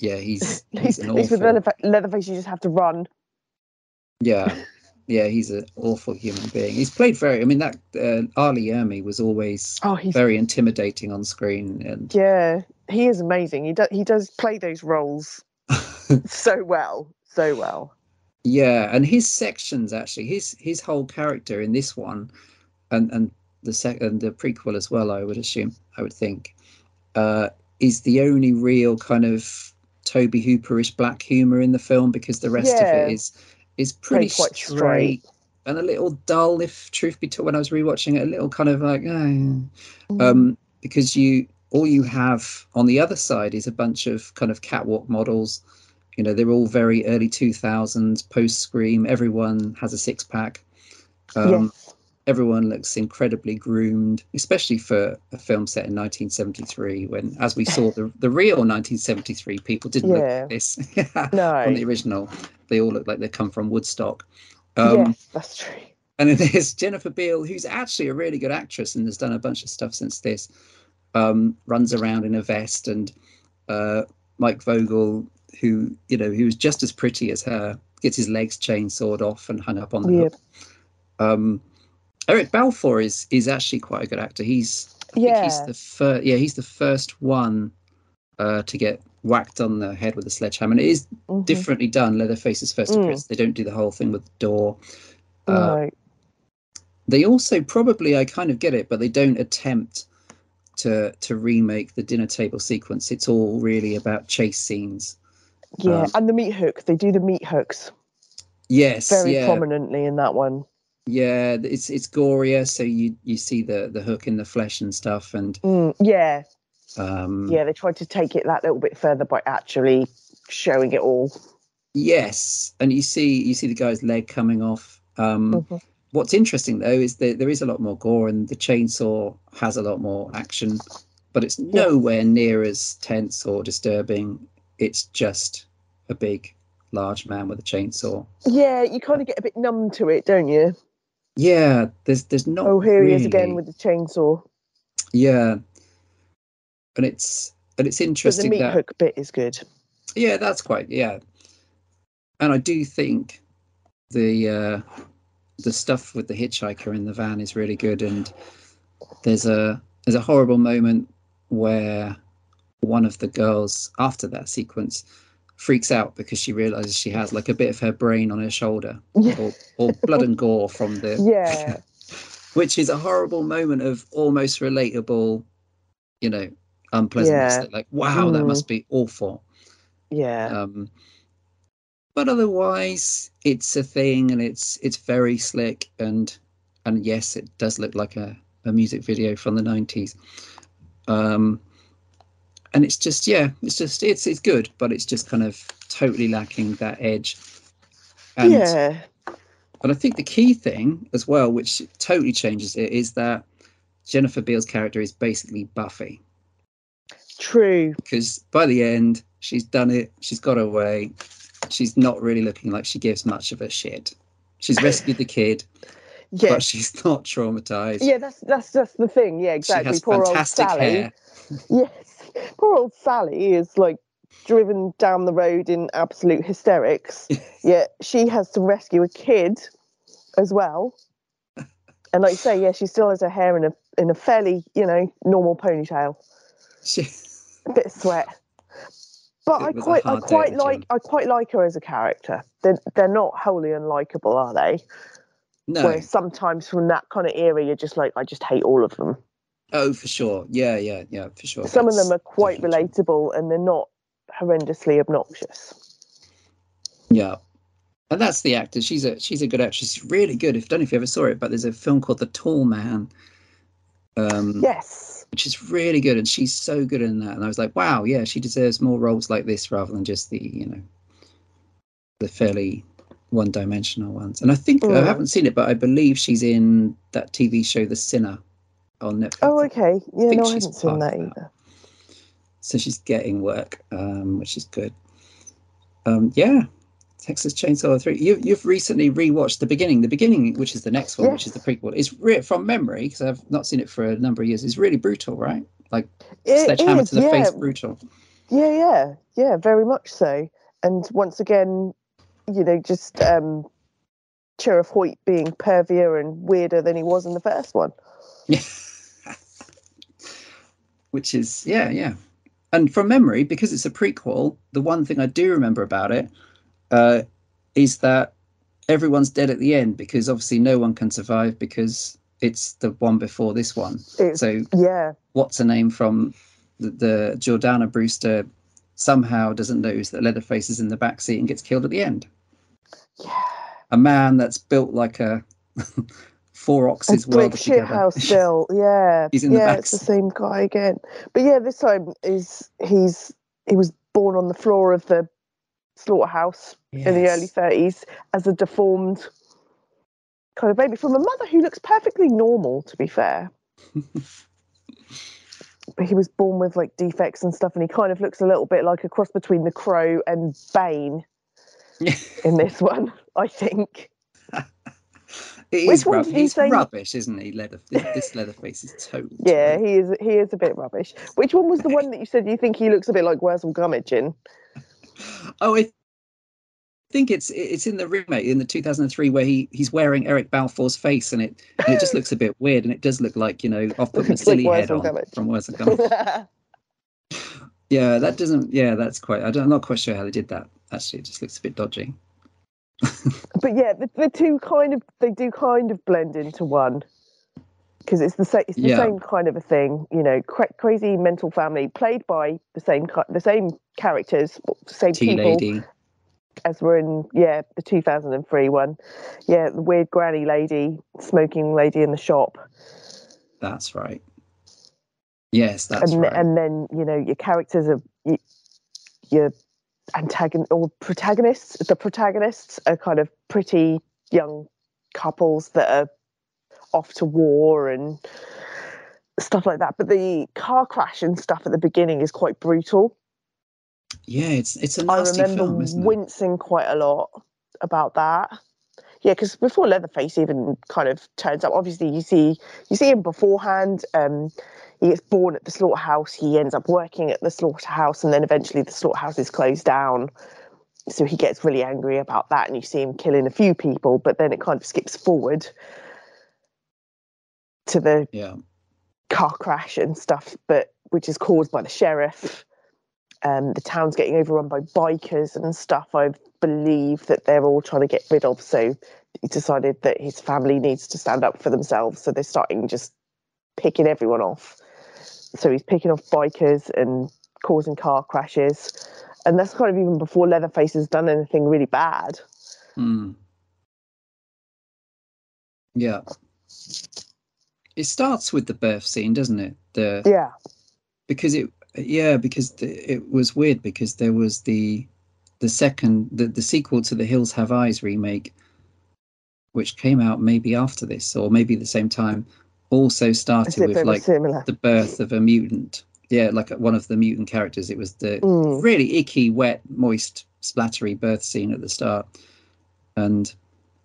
Yeah, he's an awful. At least with Leatherface, you just have to run. Yeah, he's an awful human being. He's played very. I mean, that Ali Ermey was always very intimidating on screen, and he is amazing. He does play those roles so well. Yeah, and his sections, actually, his whole character in this one, and the prequel as well, I would think, is the only real kind of Toby Hooperish black humor in the film, because the rest of it is pretty quite straight and a little dull, if truth be told. When I was rewatching it, a little kind of like, because all you have on the other side is a bunch of kind of catwalk models. You know, they're all very early 2000s, post Scream. Everyone has a six pack. Everyone looks incredibly groomed, especially for a film set in 1973, when, as we saw, the real 1973 people didn't look like this. No. From the original, they all look like they come from Woodstock. Yes, that's true. And then there's Jennifer Beal, who's actually a really good actress and has done a bunch of stuff since this. Runs around in a vest, and Mike Vogel, who was just as pretty as her, gets his legs chainsawed off and hung up on the hook. Eric Balfour is actually quite a good actor. He's the first one to get whacked on the head with a sledgehammer, and it is differently done. Leatherface's first appearance, they don't do the whole thing with the door. They also probably, I kind of get it, but they don't attempt to remake the dinner table sequence. It's all really about chase scenes. And the meat hook. They do the meat hooks. Yes, very prominently in that one. Yeah, it's gorier, so you see the hook in the flesh and stuff, and they tried to take it that little bit further by actually showing it all. Yes, and you see the guy's leg coming off. What's interesting though is that there is a lot more gore, and the chainsaw has a lot more action, but it's nowhere near as tense or disturbing. It's just a big, large man with a chainsaw. Yeah, you kind of get a bit numb to it, don't you? Yeah, there's not. Oh, here really. He is again with the chainsaw. Yeah, and it's interesting. But the meat hook bit is good. Yeah, that's quite and I do think the stuff with the hitchhiker in the van is really good. And there's a horrible moment where one of the girls, after that sequence, freaks out because she realizes she has like a bit of her brain on her shoulder, or blood and gore from the which is a horrible moment of almost relatable, unpleasantness. Like, wow, that must be awful. But otherwise it's a thing, and it's very slick, and yes, it does look like a music video from the 90s. And it's just, it's good, but it's just kind of totally lacking that edge. And I think the key thing as well, which totally changes it, is that Jennifer Beal's character is basically Buffy. True. Because by the end, she's done it. She's got away. She's not really looking like she gives much of a shit. She's rescued the kid, but she's not traumatized. Yeah, that's just the thing. Yeah, exactly. She has Poor fantastic old Sally. hair. Yes, poor old Sally is like driven down the road in absolute hysterics. Yet she has to rescue a kid as well. And like you say, she still has her hair in a fairly, normal ponytail. A bit of sweat. But I quite like her as a character. They're not wholly unlikable, are they? No. Whereas sometimes from that kind of era, you're just like, I just hate all of them. Oh, for sure. Yeah, for sure. Some of them are quite relatable, and they're not horrendously obnoxious. Yeah. And that's the actor. She's a good actress. She's really good. I don't know if you ever saw it, but there's a film called The Tall Man. Yes. Which is really good, and she's so good in that. And I was like, wow, yeah, she deserves more roles like this rather than just the fairly one-dimensional ones. And I think I haven't seen it, but I believe she's in that TV show The Sinner on Netflix. Oh, okay. Yeah, I haven't seen that either. So she's getting work, which is good. Texas Chainsaw 3. You've recently rewatched The Beginning, which is the next one, which is the prequel. It's from memory, because I've not seen it for a number of years. It's really brutal, right? Like sledgehammer to the face, brutal. Yeah, very much so. And once again, just Sheriff Hoyt being pervier and weirder than he was in the first one. Which is, And from memory, because it's a prequel, the one thing I do remember about it is that everyone's dead at the end, because obviously no one can survive because it's the one before this one. What's her name from the Jordana Brewster somehow doesn't notice that Leatherface is in the back seat and gets killed at the end. Yeah. A man that's built like a 4 oxes welded together. House built, yeah. He's in the back. It's the same guy again. But yeah, this time he was born on the floor of the slaughterhouse in the early 30s as a deformed kind of baby from a mother who looks perfectly normal, to be fair. But he was born with like defects and stuff, and he kind of looks a little bit like a cross between the Crow and Bane in this one, I think. He's rubbish, isn't he? This Leatherface is totally. Yeah, he is a bit rubbish. Which one was the one that you said you think he looks a bit like Wurzel Gummidge in? Oh, I think it's in the remake in the 2003 where he's wearing Eric Balfour's face, and it just looks a bit weird, and it does look like, I've put my silly head on from Wurzel Gummidge. Yeah, that doesn't. Yeah, that's quite. I'm not quite sure how they did that. Actually, it just looks a bit dodgy. But yeah, the two do kind of blend into one, because it's the same kind of a thing, crazy mental family played by the same characters, same people lady as were in the 2003 one. Yeah, the weird granny lady, smoking lady in the shop. That's right. Yes, that's right. And then your characters are your protagonists. The protagonists are kind of pretty young couples that are off to war and stuff like that. But the car crash and stuff at the beginning is quite brutal. Yeah, it's a nasty film, isn't it? I remember wincing quite a lot about that. Yeah, because before Leatherface even kind of turns up, obviously you see him beforehand. He gets born at the slaughterhouse. He ends up working at the slaughterhouse, and then eventually the slaughterhouse is closed down. So he gets really angry about that, and you see him killing a few people. But then it kind of skips forward to the car crash and stuff, which is caused by the sheriff. The town's getting overrun by bikers and stuff, I believe, that they're all trying to get rid of. So he decided that his family needs to stand up for themselves. So they're starting just picking everyone off. So he's picking off bikers and causing car crashes. And that's kind of even before Leatherface has done anything really bad. Mm. Yeah. It starts with the birth scene, doesn't it? Because it was weird, because there was the sequel to the Hills Have Eyes remake, which came out maybe after this or maybe the same time, also started with like the birth of a mutant. Yeah, like one of the mutant characters. It was the really icky, wet, moist, splattery birth scene at the start, and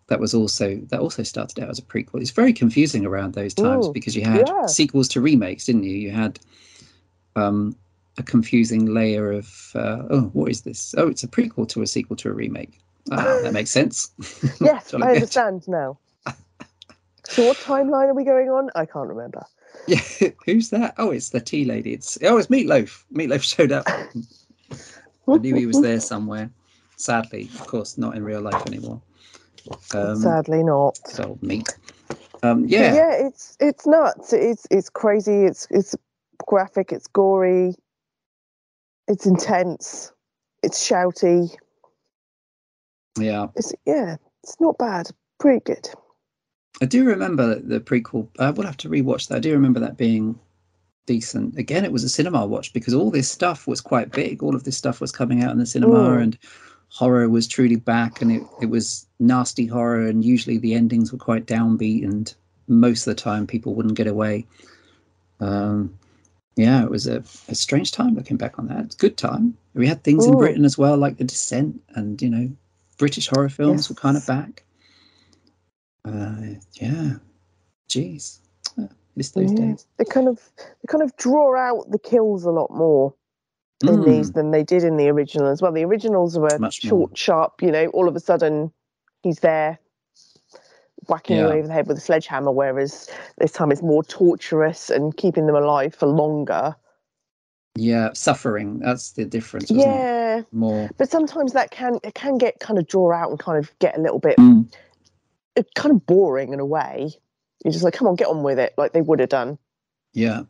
that also started out as a prequel. It's very confusing around those times because you had sequels to remakes, didn't you? You had a confusing layer of what is this? Oh, it's a prequel to a sequel to a remake. That makes sense. Yes, I understand now. So what timeline are we going on? I can't remember. Yeah, who's that? Oh, it's the tea lady. It's Meatloaf. Meatloaf showed up. I knew he was there somewhere. Sadly, of course, not in real life anymore. Sadly not. So meat. Yeah, it's nuts. It's crazy. It's graphic. It's gory. It's intense. It's shouty. Yeah. It's not bad. Pretty good. I do remember the prequel. I will have to rewatch that. I do remember that being decent. Again, it was a cinema watch because all this stuff was quite big. All of this stuff was coming out in the cinema, and horror was truly back, and it was nasty horror, and usually the endings were quite downbeat, and most of the time people wouldn't get away. It was a strange time looking back on that. It's a good time. We had things in Britain as well, like The Descent, and British horror films were kind of back. Geez, miss those days. They kind of draw out the kills a lot more in these than they did in the original as well. The originals were much short, sharp. All of a sudden he's there whacking you over the head with a sledgehammer, whereas this time it's more torturous and keeping them alive for longer. Yeah, suffering. That's the difference, wasn't it? More. But sometimes it can get kind of draw out and kind of get a little bit kind of boring in a way. You're just like, come on, get on with it, like they would have done. Yeah.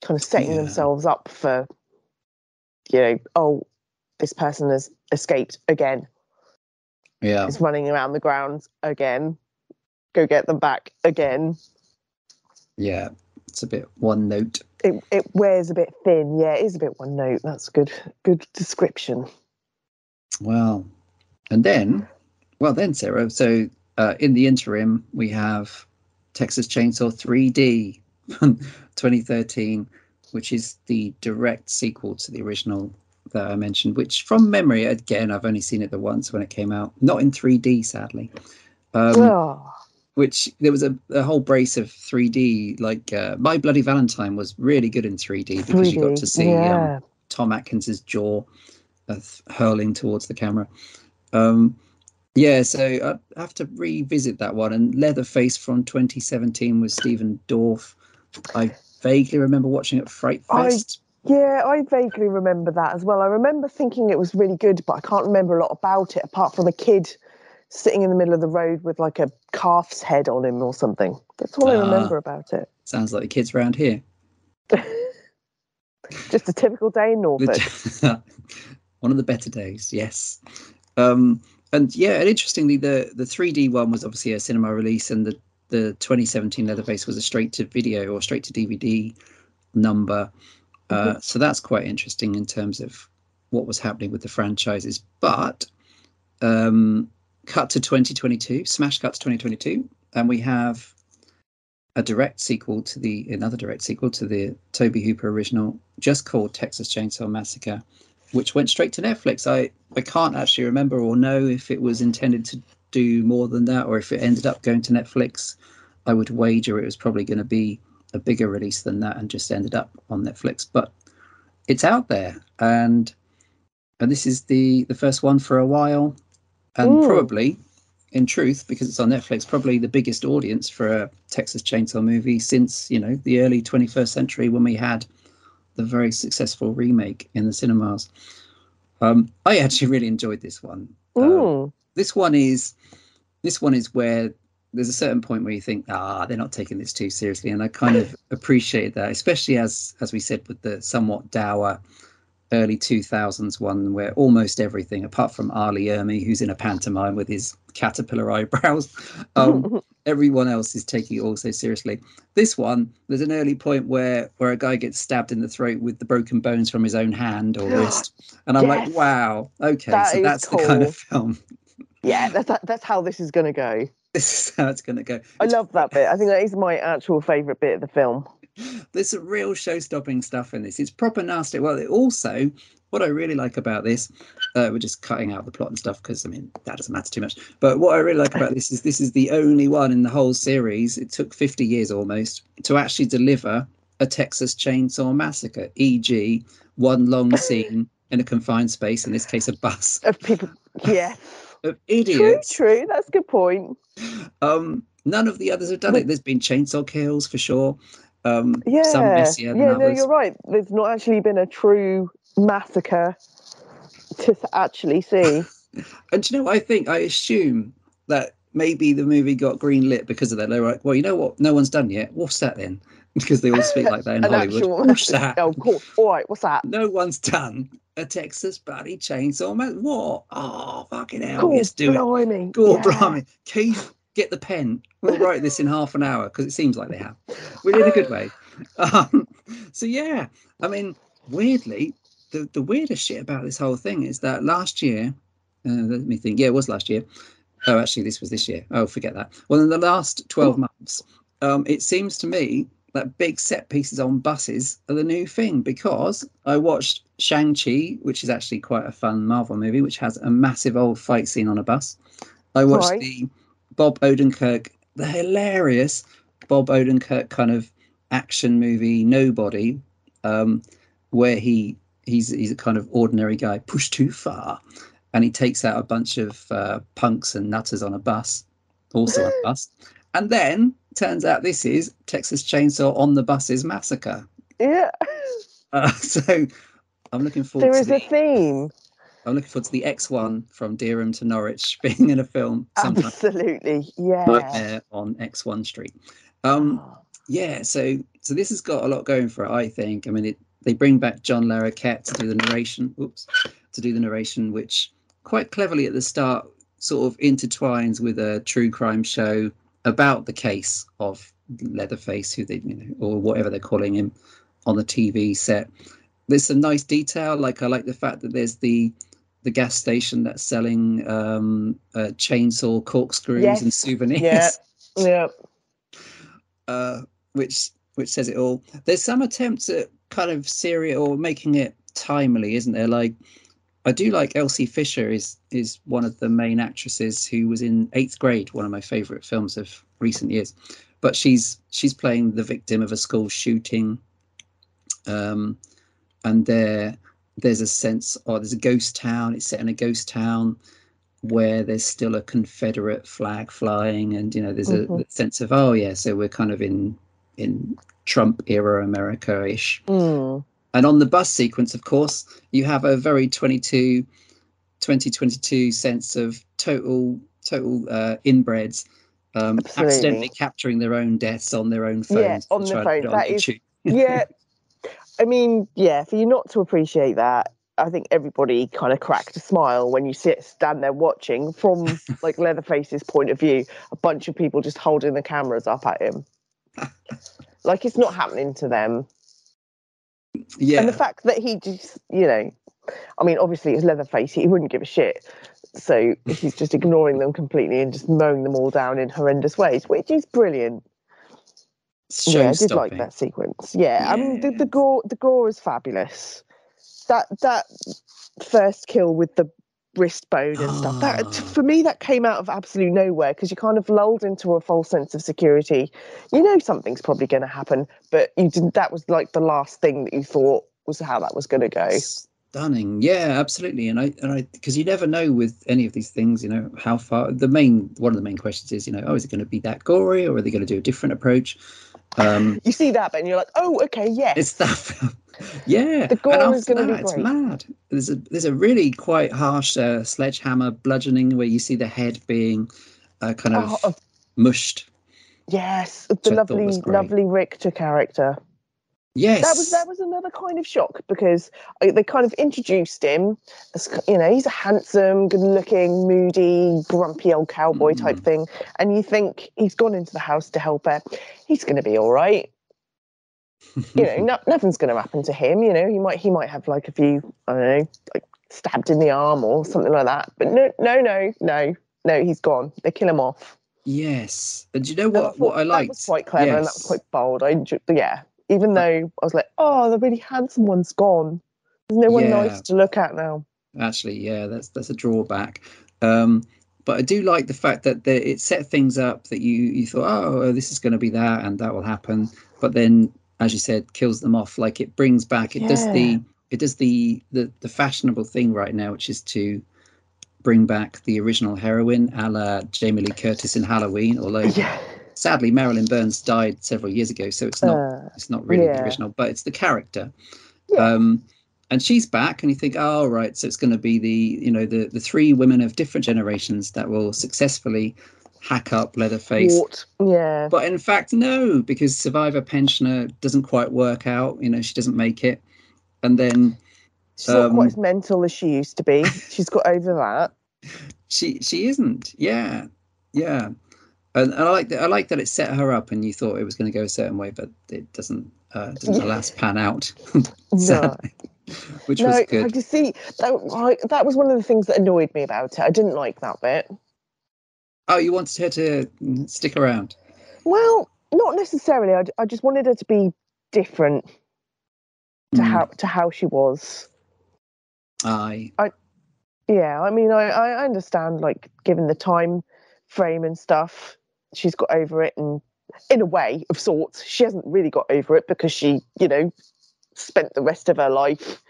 kind of setting themselves up for, this person has escaped again. Yeah. Is running around the grounds again. Go get them back again. Yeah, it's a bit one note. It wears a bit thin. Yeah, it is a bit one note. That's a good description. Well, and then Sarah, so in the interim, we have Texas Chainsaw 3D from 2013, which is the direct sequel to the original that I mentioned, which from memory, again, I've only seen it the once when it came out, not in 3D, sadly. Which there was a whole brace of 3D, like My Bloody Valentine was really good in 3D because you got to see Tom Atkins's jaw hurling towards the camera. So I have to revisit that one. And Leatherface from 2017 with Stephen Dorff. I vaguely remember watching it at Fright Fest. I vaguely remember that as well. I remember thinking it was really good, but I can't remember a lot about it apart from a kid sitting in the middle of the road with like a calf's head on him or something. That's all I remember about it. Sounds like the kids around here. Just a typical day in Norfolk. One of the better days, yes. And interestingly, the 3D one was obviously a cinema release, and the 2017 Leatherface was a straight to video or straight to DVD number. So that's quite interesting in terms of what was happening with the franchises. But cut to 2022, smash cut to 2022, and we have another direct sequel to the Tobe Hooper original, just called Texas Chainsaw Massacre, which went straight to Netflix. I can't actually remember or know if it was intended to do more than that or if it ended up going to Netflix. I would wager it was probably going to be a bigger release than that and just ended up on Netflix. But it's out there, and this is the first one for a while, and probably, in truth, because it's on Netflix, probably the biggest audience for a Texas Chainsaw movie since, the early 21st century when we had the very successful remake in the cinemas. I actually really enjoyed this one. This one is where there's a certain point where you think, they're not taking this too seriously, and I kind of appreciate that, especially as we said with the somewhat dour early 2000s one, where almost everything, apart from Ali Ermi, who's in a pantomime with his caterpillar eyebrows, everyone else is taking it all so seriously. This one, there's an early point where a guy gets stabbed in the throat with the broken bones from his own hand or wrist, and I'm like, wow, okay, that's cool. The kind of film. Yeah, that's how this is going to go. This is how it's going to go. I love that bit. I think that is my actual favourite bit of the film. There's some real show-stopping stuff in this. It's proper nasty. Well, also, what I really like about this, we're just cutting out the plot and stuff because, that doesn't matter too much. But what I really like about this is the only one in the whole series, it took 50 years almost, to actually deliver a Texas Chainsaw Massacre, e.g. one long scene in a confined space, in this case a bus. Of people, yeah. Of idiots. True, that's a good point. None of the others have done it. There's been chainsaw kills for sure. Some messier than others. No, you're right. There's not actually been a true massacre to actually see. And I assume that maybe the movie got greenlit because of that. They're like, well, you know what? No one's done yet. What's that then? Because they all speak like that in Hollywood. What's that? Oh, cool. All right, what's that? No one's done a Texas bloody chainsaw man. What? Oh, fucking hell. Cool, let's do it. Blimey. Keith, get the pen. We'll write this in half an hour because it seems like they have. We're in a good way. Weirdly, the weirdest shit about this whole thing is that last year, let me think. Yeah, it was last year. Oh, actually, this was this year. Oh, forget that. Well, in the last 12 months, it seems to me that big set pieces on buses are the new thing, because I watched Shang-Chi, which is actually quite a fun Marvel movie, which has a massive old fight scene on a bus. I watched the Bob Odenkirk, the hilarious Bob Odenkirk kind of action movie Nobody, where he's a kind of ordinary guy pushed too far, and he takes out a bunch of punks and nutters on a bus, also on a bus. And then turns out this is Texas Chainsaw on the Buses Massacre. Yeah. So I'm looking forward to There is a theme. I'm looking forward to the X1 from Dereham to Norwich being in a film sometime. Absolutely, yeah. Nightmare on X1 Street. So So this has got a lot going for it, I think. I mean, they bring back John Larroquette to do the narration. Which quite cleverly at the start sort of intertwines with a true crime show about the case of Leatherface, who they, or whatever they're calling him, on the TV set. There's some nice detail. Like I like the fact that there's the gas station that's selling chainsaw corkscrews and souvenirs. Yeah. Which says it all. There's some attempts at kind of serial or making it timely, isn't there? Like, I do like Elsie Fisher is one of the main actresses who was in Eighth Grade, one of my favourite films of recent years. But she's playing the victim of a school shooting, and there's a sense, there's a ghost town. It's set in a ghost town where there's still a Confederate flag flying, and there's a sense of so we're kind of in Trump era America-ish. And on the bus sequence, of course, you have a very 2022 sense of total inbreds accidentally capturing their own deaths on their own phones. Yeah, on the phone. That is, yeah. I mean, yeah, for you not to appreciate that, I think everybody kind of cracked a smile when you stand there watching from like Leatherface's point of view, a bunch of people just holding the cameras up at him. Like, it's not happening to them. Yeah. And the fact that he just, I mean, obviously it's Leatherface, he wouldn't give a shit. So he's just ignoring them completely and just mowing them all down in horrendous ways, which is brilliant. I did like that sequence. Yeah. I mean, the gore is fabulous. That first kill with the wrist bone and stuff, that for me, that came out of absolute nowhere, because you kind of lulled into a false sense of security. Something's probably going to happen, but you didn't. That was like the last thing that you thought was how that was going to go. Stunning. Yeah, absolutely. And I because you never know with any of these things, how far. One of the main questions is, is it going to be that gory, or are they going to do a different approach? You see that, but you're like, oh, okay, yes. It's that. Yeah, the gore is going to be great. It's mad. There's a really quite harsh sledgehammer bludgeoning where you see the head being kind of mushed. Yes, the lovely Richter character. Yes, that was another kind of shock, because they kind of introduced him as, he's a handsome, good-looking, moody, grumpy old cowboy type thing, and you think he's gone into the house to help her. He's going to be all right. Nothing's going to happen to him. He might have like a few, I don't know, like stabbed in the arm or something like that. But no, he's gone. They kill him off. Yes, and do you know what I liked? That was quite clever, and that was quite bold. I enjoyed, even though I was like, oh, the really handsome one's gone. There's no one nice to look at now. Actually, yeah, that's a drawback. But I do like the fact that it set things up that you thought, oh, this is going to be that, and that will happen. But then, as you said, kills them off. Like, it brings back, it does the fashionable thing right now, which is to bring back the original heroine, a la Jamie Lee Curtis in Halloween. Although, sadly, Marilyn Burns died several years ago, so it's not really the original, but it's the character. Yeah. And she's back, and you think, oh, right, so it's going to be the three women of different generations that will successfully hack up Leatherface. Yeah. But in fact, no, because survivor pensioner doesn't quite work out. She doesn't make it. And then she's not quite as mental as she used to be. She's got over that. She isn't. Yeah. Yeah. And I like that it set her up, and you thought it was going to go a certain way, but it doesn't alas pan out. Sadly. No. Which was good. I just see that was one of the things that annoyed me about it. I didn't like that bit. Oh, you wanted her to stick around? Well, not necessarily. I just wanted her to be different to how she was. I mean, I understand, like, given the time frame and stuff, she's got over it, and in a way of sorts, she hasn't really got over it, because she, spent the rest of her life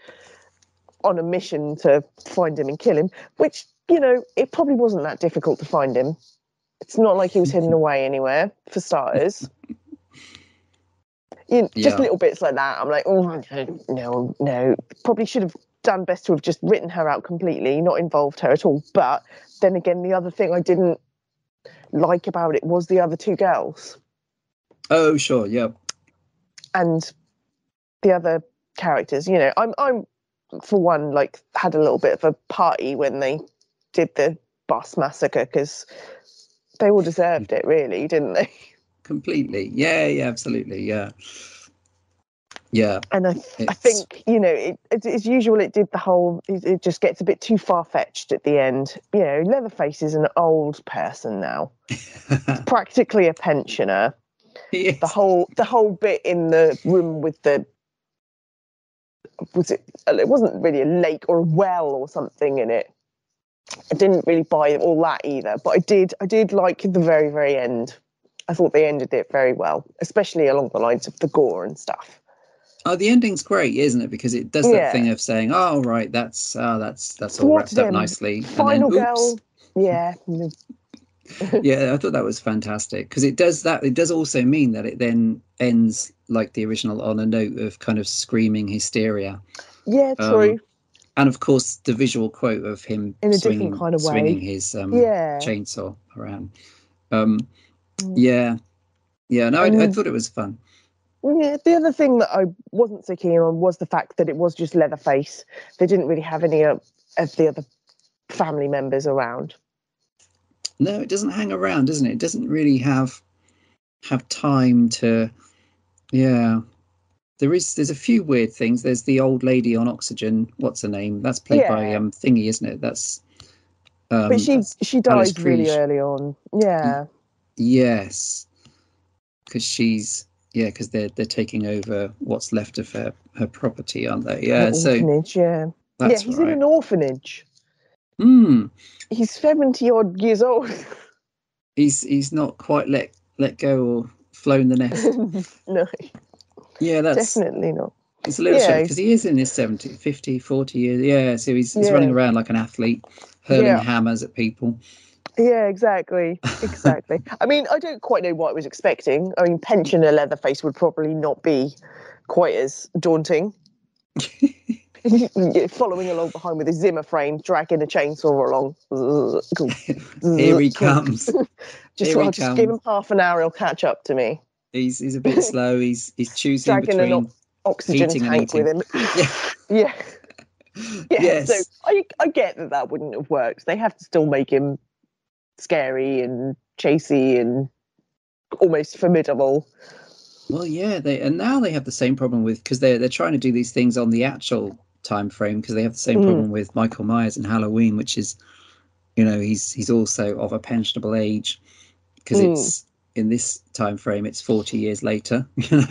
on a mission to find him and kill him, which, it probably wasn't that difficult to find him. It's not like he was hidden away anywhere, for starters. Just little bits like that. I'm like, oh, no. Probably should have done best to have just written her out completely, not involved her at all. But then again, the other thing I didn't like about it was the other two girls. Oh, sure, yeah. and the other characters, you know, I'm for one, like, had a little bit of a party when they did the bus massacre, because they all deserved it, really, didn't they? Completely. Yeah, absolutely. Yeah. And I think, you know, as usual, it did the whole, it just gets a bit too far-fetched at the end. You know, Leatherface is an old person now. He's practically a pensioner. Yes. The whole bit in the room with it wasn't really a lake or a well or something in it. I didn't really buy all that either, but I did like the very, very end. I thought they ended it very well, especially along the lines of the gore and stuff. Oh, the ending's great, isn't it? Because it does that thing of saying, "Oh, right, that's all wrapped up nicely," Final and then, girl, oops. yeah. Yeah, I thought that was fantastic, because it does that. It does also mean that it then ends like the original on a note of kind of screaming hysteria. Yeah, true. And of course, the visual quote of him in a different kind of way, swinging his chainsaw around. Yeah. No, I thought it was fun. Yeah, the other thing that I wasn't so keen on was the fact that it was just Leatherface. They didn't really have any of the other family members around. No, it doesn't hang around, doesn't it? It doesn't really have time to. Yeah, there's a few weird things. There's the old lady on oxygen. What's her name? That's played by Thingy, isn't it? That's. But she dies really early on. Yeah. Yes, because they're taking over what's left of her property, aren't they? Yeah, orphanage. Yeah. That's he's right. in an orphanage. He's 70 odd years old. He's not quite let go or flown the nest. No. Yeah, that's definitely not. It's a little shame, because he is in his 70, 50, 40 years. Yeah, so he's running around like an athlete, hurling hammers at people. Yeah, exactly. I mean, I don't quite know what I was expecting. I mean, pensioner Leatherface would probably not be quite as daunting. Following along behind with his Zimmer frame, dragging a chainsaw along. Here he comes. Just give him half an hour, he'll catch up to me. He's a bit slow. He's choosing dragging between an oxygen tank with him. Yeah. Yes. So I get that wouldn't have worked. They have to still make him scary and chasey and almost formidable. Well, yeah, now they have the same problem with, because they're trying to do these things on the actual time frame, because they have the same problem with Michael Myers in Halloween, which is, you know, he's also of a pensionable age, because it's in this time frame it's 40 years later, you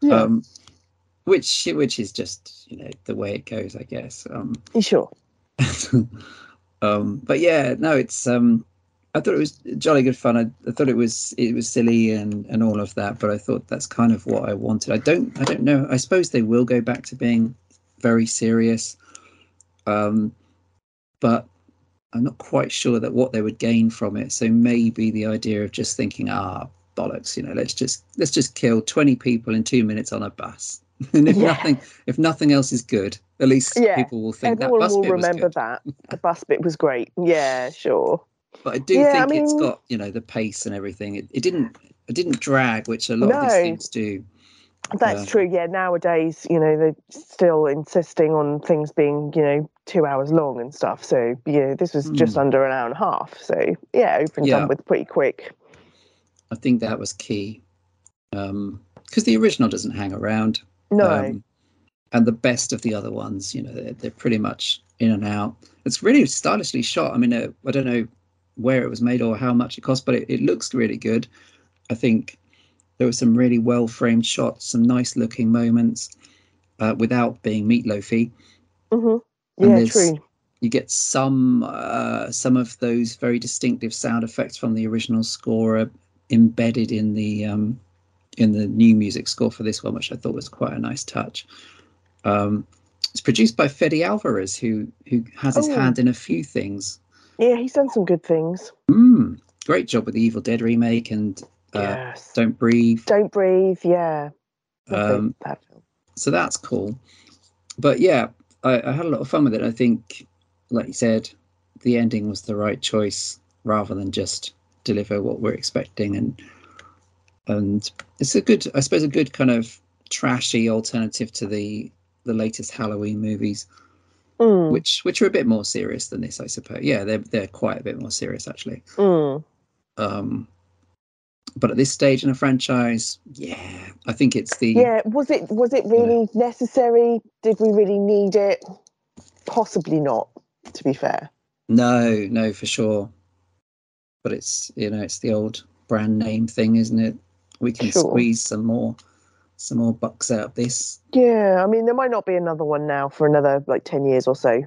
know. Which is just, you know, the way it goes, I guess. Sure. But yeah, no, it's I thought it was jolly good fun. I thought it was silly and all of that, but I thought that's kind of what I wanted. I don't know. I suppose they will go back to being very serious, but I'm not quite sure that what they would gain from it. So maybe the idea of just thinking, bollocks, you know, let's just kill 20 people in 2 minutes on a bus. And if nothing else is good, at least people will think everyone that bus will bit remember was good. that the bus bit was great. Yeah, sure. But I do think it's got, you know, the pace and everything. It didn't drag, which a lot of these things do. That's true. Yeah, nowadays, you know, they're still insisting on things being, you know, 2 hours long and stuff. So yeah, this was just under an hour and a half. So yeah, over and done with pretty quick. I think that was key, because the original doesn't hang around. No. And the best of the other ones, you know, they're pretty much in and out. It's really stylishly shot. I mean, I don't know where it was made or how much it cost, but it looks really good. I think there were some really well framed shots, some nice looking moments, without being meatloafy. Yeah, true. You get some of those very distinctive sound effects from the original score embedded in the new music score for this one, which I thought was quite a nice touch. It's produced by Fede Alvarez, who has his hand in a few things. Yeah, he's done some good things. Great job with the Evil Dead remake and Don't Breathe. Don't Breathe, yeah. So that's cool. But yeah, I had a lot of fun with it. I think, like you said, the ending was the right choice rather than just deliver what we're expecting. And it's a good kind of trashy alternative to the latest Halloween movies, Mm. which are a bit more serious than this, I suppose. Yeah, they're quite a bit more serious actually. But at this stage in a franchise, yeah, I think it's the... Yeah, was it really necessary? Did we really need it? Possibly not, to be fair. No, for sure. But it's, it's the old brand name thing, isn't it? We can squeeze some more bucks out of this. Yeah, I mean, there might not be another one now for another 10 years or so.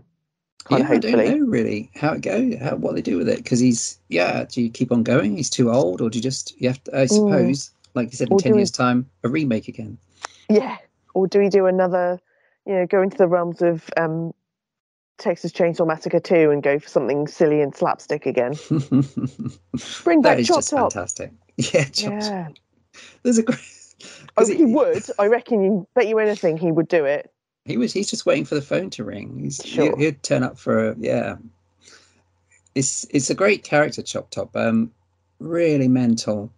Hopefully. I don't know really how it goes, what they do with it, because do you keep on going? He's too old, or do you have to, I suppose, like you said, in 10 years' time, a remake again? Yeah, or do we do another, go into the realms of Texas Chainsaw Massacre 2 and go for something silly and slapstick again? Bring back Chop Top. Fantastic. Yeah, Chop Top. There's a great... he would. I reckon. Bet you anything he would do it. He's just waiting for the phone to ring. He'd turn up for It's a great character, Chop Top. Really mental.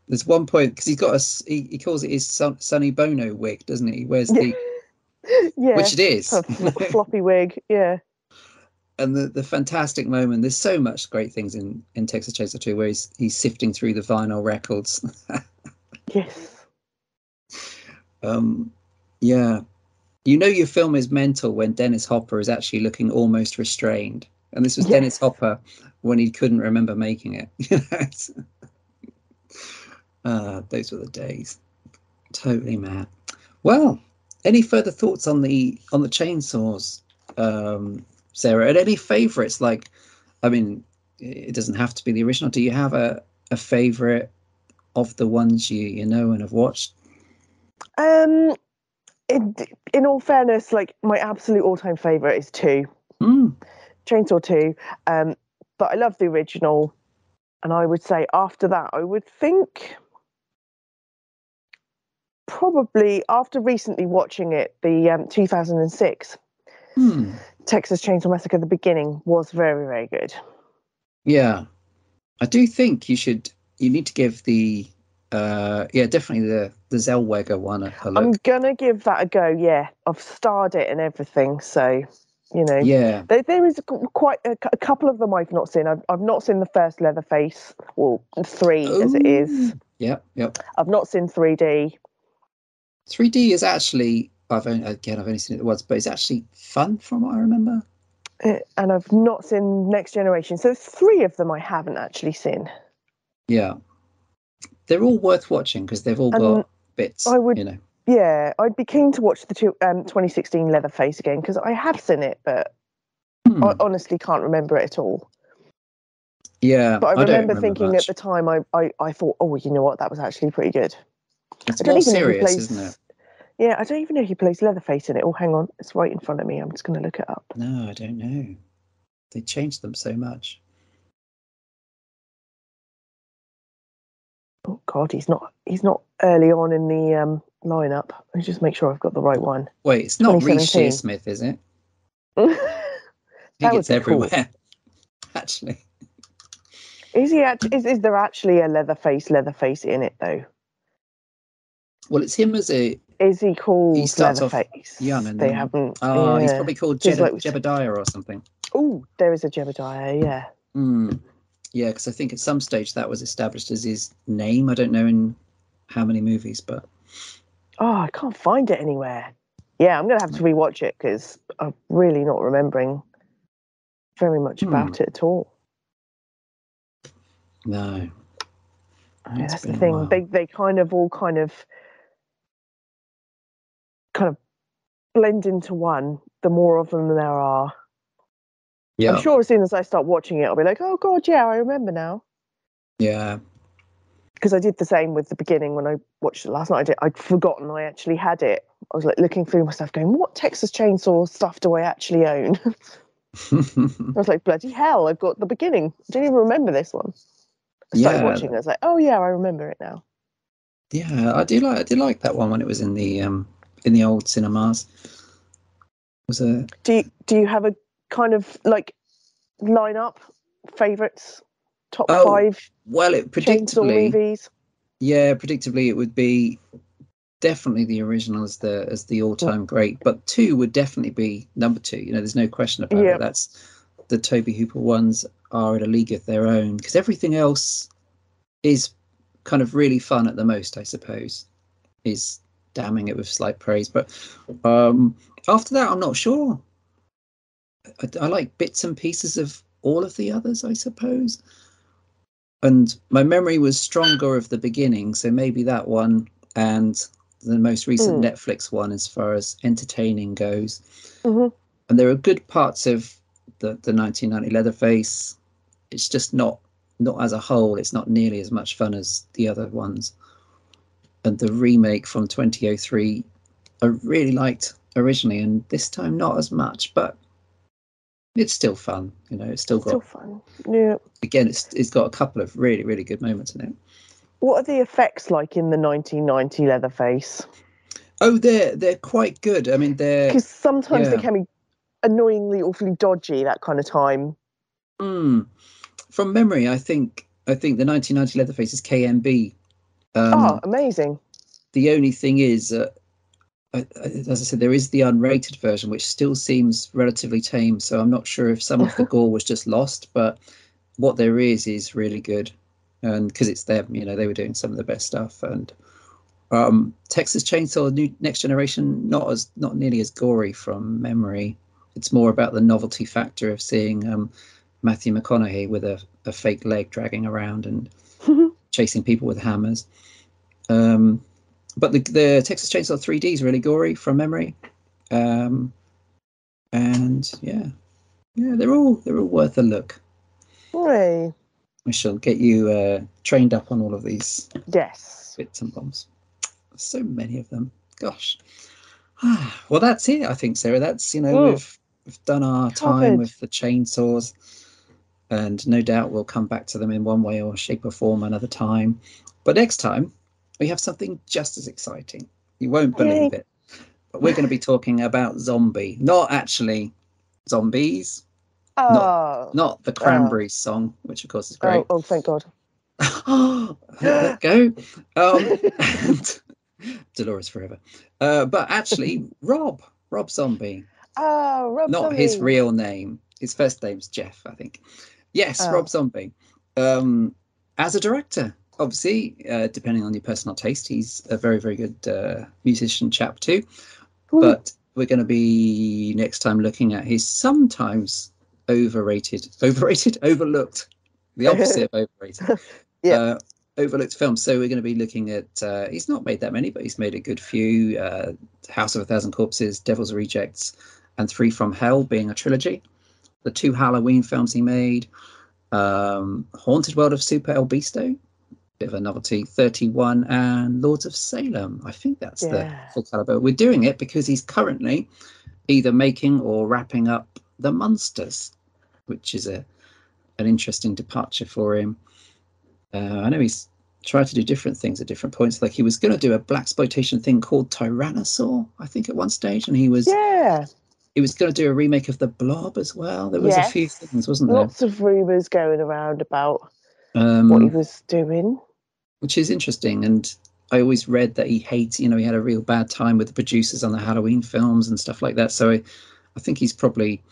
There's one point because he's got he calls it his Sonny Bono wig, doesn't he? He wears the which it is floppy wig, yeah. And the fantastic moment. There's so much great things in Texas Chainsaw 2 where he's sifting through the vinyl records. Yes. Yeah. Your film is mental when Dennis Hopper is actually looking almost restrained. And this was Dennis Hopper when he couldn't remember making it. Those were the days. Totally mad. Well, any further thoughts on the chainsaws, Sarah? And any favourites? Like, I mean, it doesn't have to be the original. Do you have a favourite of the ones you know and have watched? In all fairness, my absolute all-time favourite is 2. Chainsaw 2. But I love the original. And I would say after that, I would think probably after recently watching it, the 2006 Texas Chainsaw Massacre, the beginning was very, very good. Yeah. I do think you need to give the definitely the Zellweger one a look. I'm gonna give that a go. Yeah, I've starred it and everything, so yeah. There is quite a couple of them I've not seen. I've not seen the first Leatherface, well, 3 as it is. Yep. I've not seen 3D. 3D is actually I've only seen it once, but it's actually fun from what I remember. And I've not seen Next Generation, so there's 3 of them I haven't actually seen. Yeah. They're all worth watching because they've all got bits. Yeah, I'd be keen to watch the 2016 Leatherface again because I have seen it, but I honestly can't remember it at all. Yeah, but I remember thinking much. At the time, I thought, oh, you know what, that was actually pretty good. It's more serious, isn't it? Yeah, I don't even know who plays Leatherface in it. Oh, hang on, it's right in front of me. I'm just going to look it up. No, I don't know. They changed them so much. Oh God, he's not early on in the lineup. Let me just make sure I've got the right one. Wait, it's not Reece Shearsmith, is it? He gets everywhere. Cool. Actually, is he? Is there actually a Leatherface in it though? Well, it's him as a. Is he called he starts Leatherface? Off young, and they then, haven't. He's probably called Jebediah or something. Oh, there is a Jebediah. Yeah. Yeah, because I think at some stage that was established as his name. I don't know in how many movies, but... Oh, I can't find it anywhere. Yeah, I'm going to have to rewatch it because I'm really not remembering very much about it at all. No. Yeah, that's the thing. They kind of blend into one, the more of them there are. Yeah. I'm sure as soon as I start watching it, I'll be like, oh, God, yeah, I remember now. Yeah. Because I did the same with the beginning when I watched it last night. I'd forgotten I actually had it. I was looking through my stuff going, what Texas Chainsaw stuff do I actually own? I was like, bloody hell, I've got the beginning. I didn't even remember this one. I started watching it. I was like, oh, yeah, I remember it now. Yeah, I did like that one when it was in the old cinemas. Do you have a kind of lineup favorites, top 5? Well, predictably, movies. Yeah, predictably it would be definitely the original as the all-time great, but 2 would definitely be number 2. You know, there's no question about it. That's the Tobe Hooper ones are at a league of their own, because everything else is kind of really fun at the most, I suppose, is damning it with slight praise. But after that, I'm not sure. I like bits and pieces of all of the others, I suppose. And my memory was stronger of the beginning, so maybe that one and the most recent Netflix one as far as entertaining goes. And there are good parts of the 1990 Leatherface. It's just not as a whole, it's not nearly as much fun as the other ones. And the remake from 2003 I really liked originally, and this time not as much, but it's still fun. You know, it's still fun. Yeah. Again, it's got a couple of really, really good moments in it. What are the effects like in the 1990 Leatherface? Oh, they're quite good. I mean, because sometimes they can be annoyingly awfully dodgy that kind of time. From memory, I think the 1990 Leatherface is KMB. Amazing. The only thing is, as I said, there is the unrated version, which still seems relatively tame. So I'm not sure if some of the gore was just lost, but what there is really good. And because it's them, you know, they were doing some of the best stuff. And Texas Chainsaw Next Generation, not nearly as gory from memory. It's more about the novelty factor of seeing Matthew McConaughey with a fake leg dragging around and chasing people with hammers. But the Texas Chainsaw 3D is really gory from memory. And they're all worth a look. Hooray. We shall get you trained up on all of these bits and bobs. So many of them. Gosh. Well, that's it, I think, Sarah. That's, you know, we've done our time with the chainsaws, and no doubt we'll come back to them in one way or shape or form another time. But next time, we have something just as exciting. You won't believe it. But we're going to be talking about zombie. Not actually zombies. Not the Cranberries song, which of course is great. Oh, thank God. Let go. And Dolores forever. But actually, Rob Zombie. Rob Not Zombie. his real name. His first name's Jeff, I think. Yes, Rob Zombie. As a director, obviously, depending on your personal taste, he's a very, very good musician chap too. But we're going to be next time looking at his sometimes overlooked, the opposite of overrated. Overlooked films. So we're going to be looking at, he's not made that many, but he's made a good few. House of a Thousand Corpses, Devil's Rejects, and Three from Hell being a trilogy. The 2 Halloween films he made, Haunted World of Super El Bisto, bit of a novelty, 31, and Lords of Salem. I think that's the full caliber. We're doing it because he's currently either making or wrapping up The Munsters, which is an interesting departure for him. I know he's tried to do different things at different points. Like he was going to do a blaxploitation thing called Tyrannosaur, I think, at one stage, and he was going to do a remake of The Blob as well. There was a few things, wasn't there? Lots of rumours going around about what he was doing, which is interesting. And I always read that he hates, you know, he had a real bad time with the producers on the Halloween films and stuff like that. So I think he's probably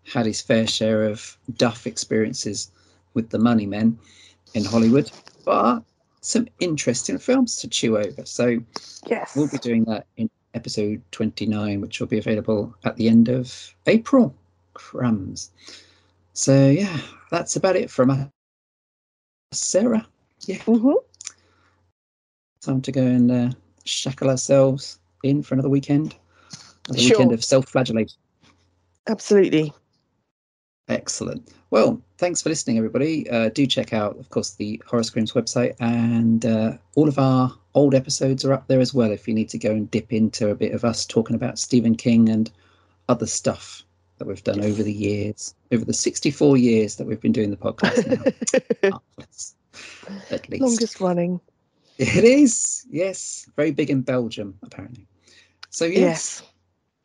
had his fair share of duff experiences with the money men in Hollywood, but some interesting films to chew over. So we'll be doing that in episode 29, which will be available at the end of April. Crumbs. So yeah, that's about it from us, Sarah. Yeah. Time to go and shackle ourselves in for another weekend. Another weekend of self-flagellation. Absolutely. Excellent. Well, thanks for listening, everybody. Do check out, of course, the Horror Screams website, and all of our old episodes are up there as well if you need to go and dip into a bit of us talking about Stephen King and other stuff that we've done over the years, over the 64 years that we've been doing the podcast now. At least. Longest running. It is, yes. Very big in Belgium, apparently. So, yes.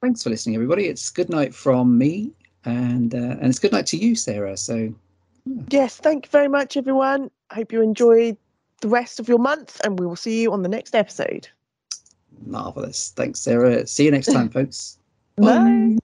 Thanks for listening, everybody. It's good night from me. And it's good night to you, Sarah. So yes, thank you very much, everyone. I hope you enjoyed the rest of your month, and we will see you on the next episode. Marvelous. Thanks, Sarah. See you next time, folks. Bye.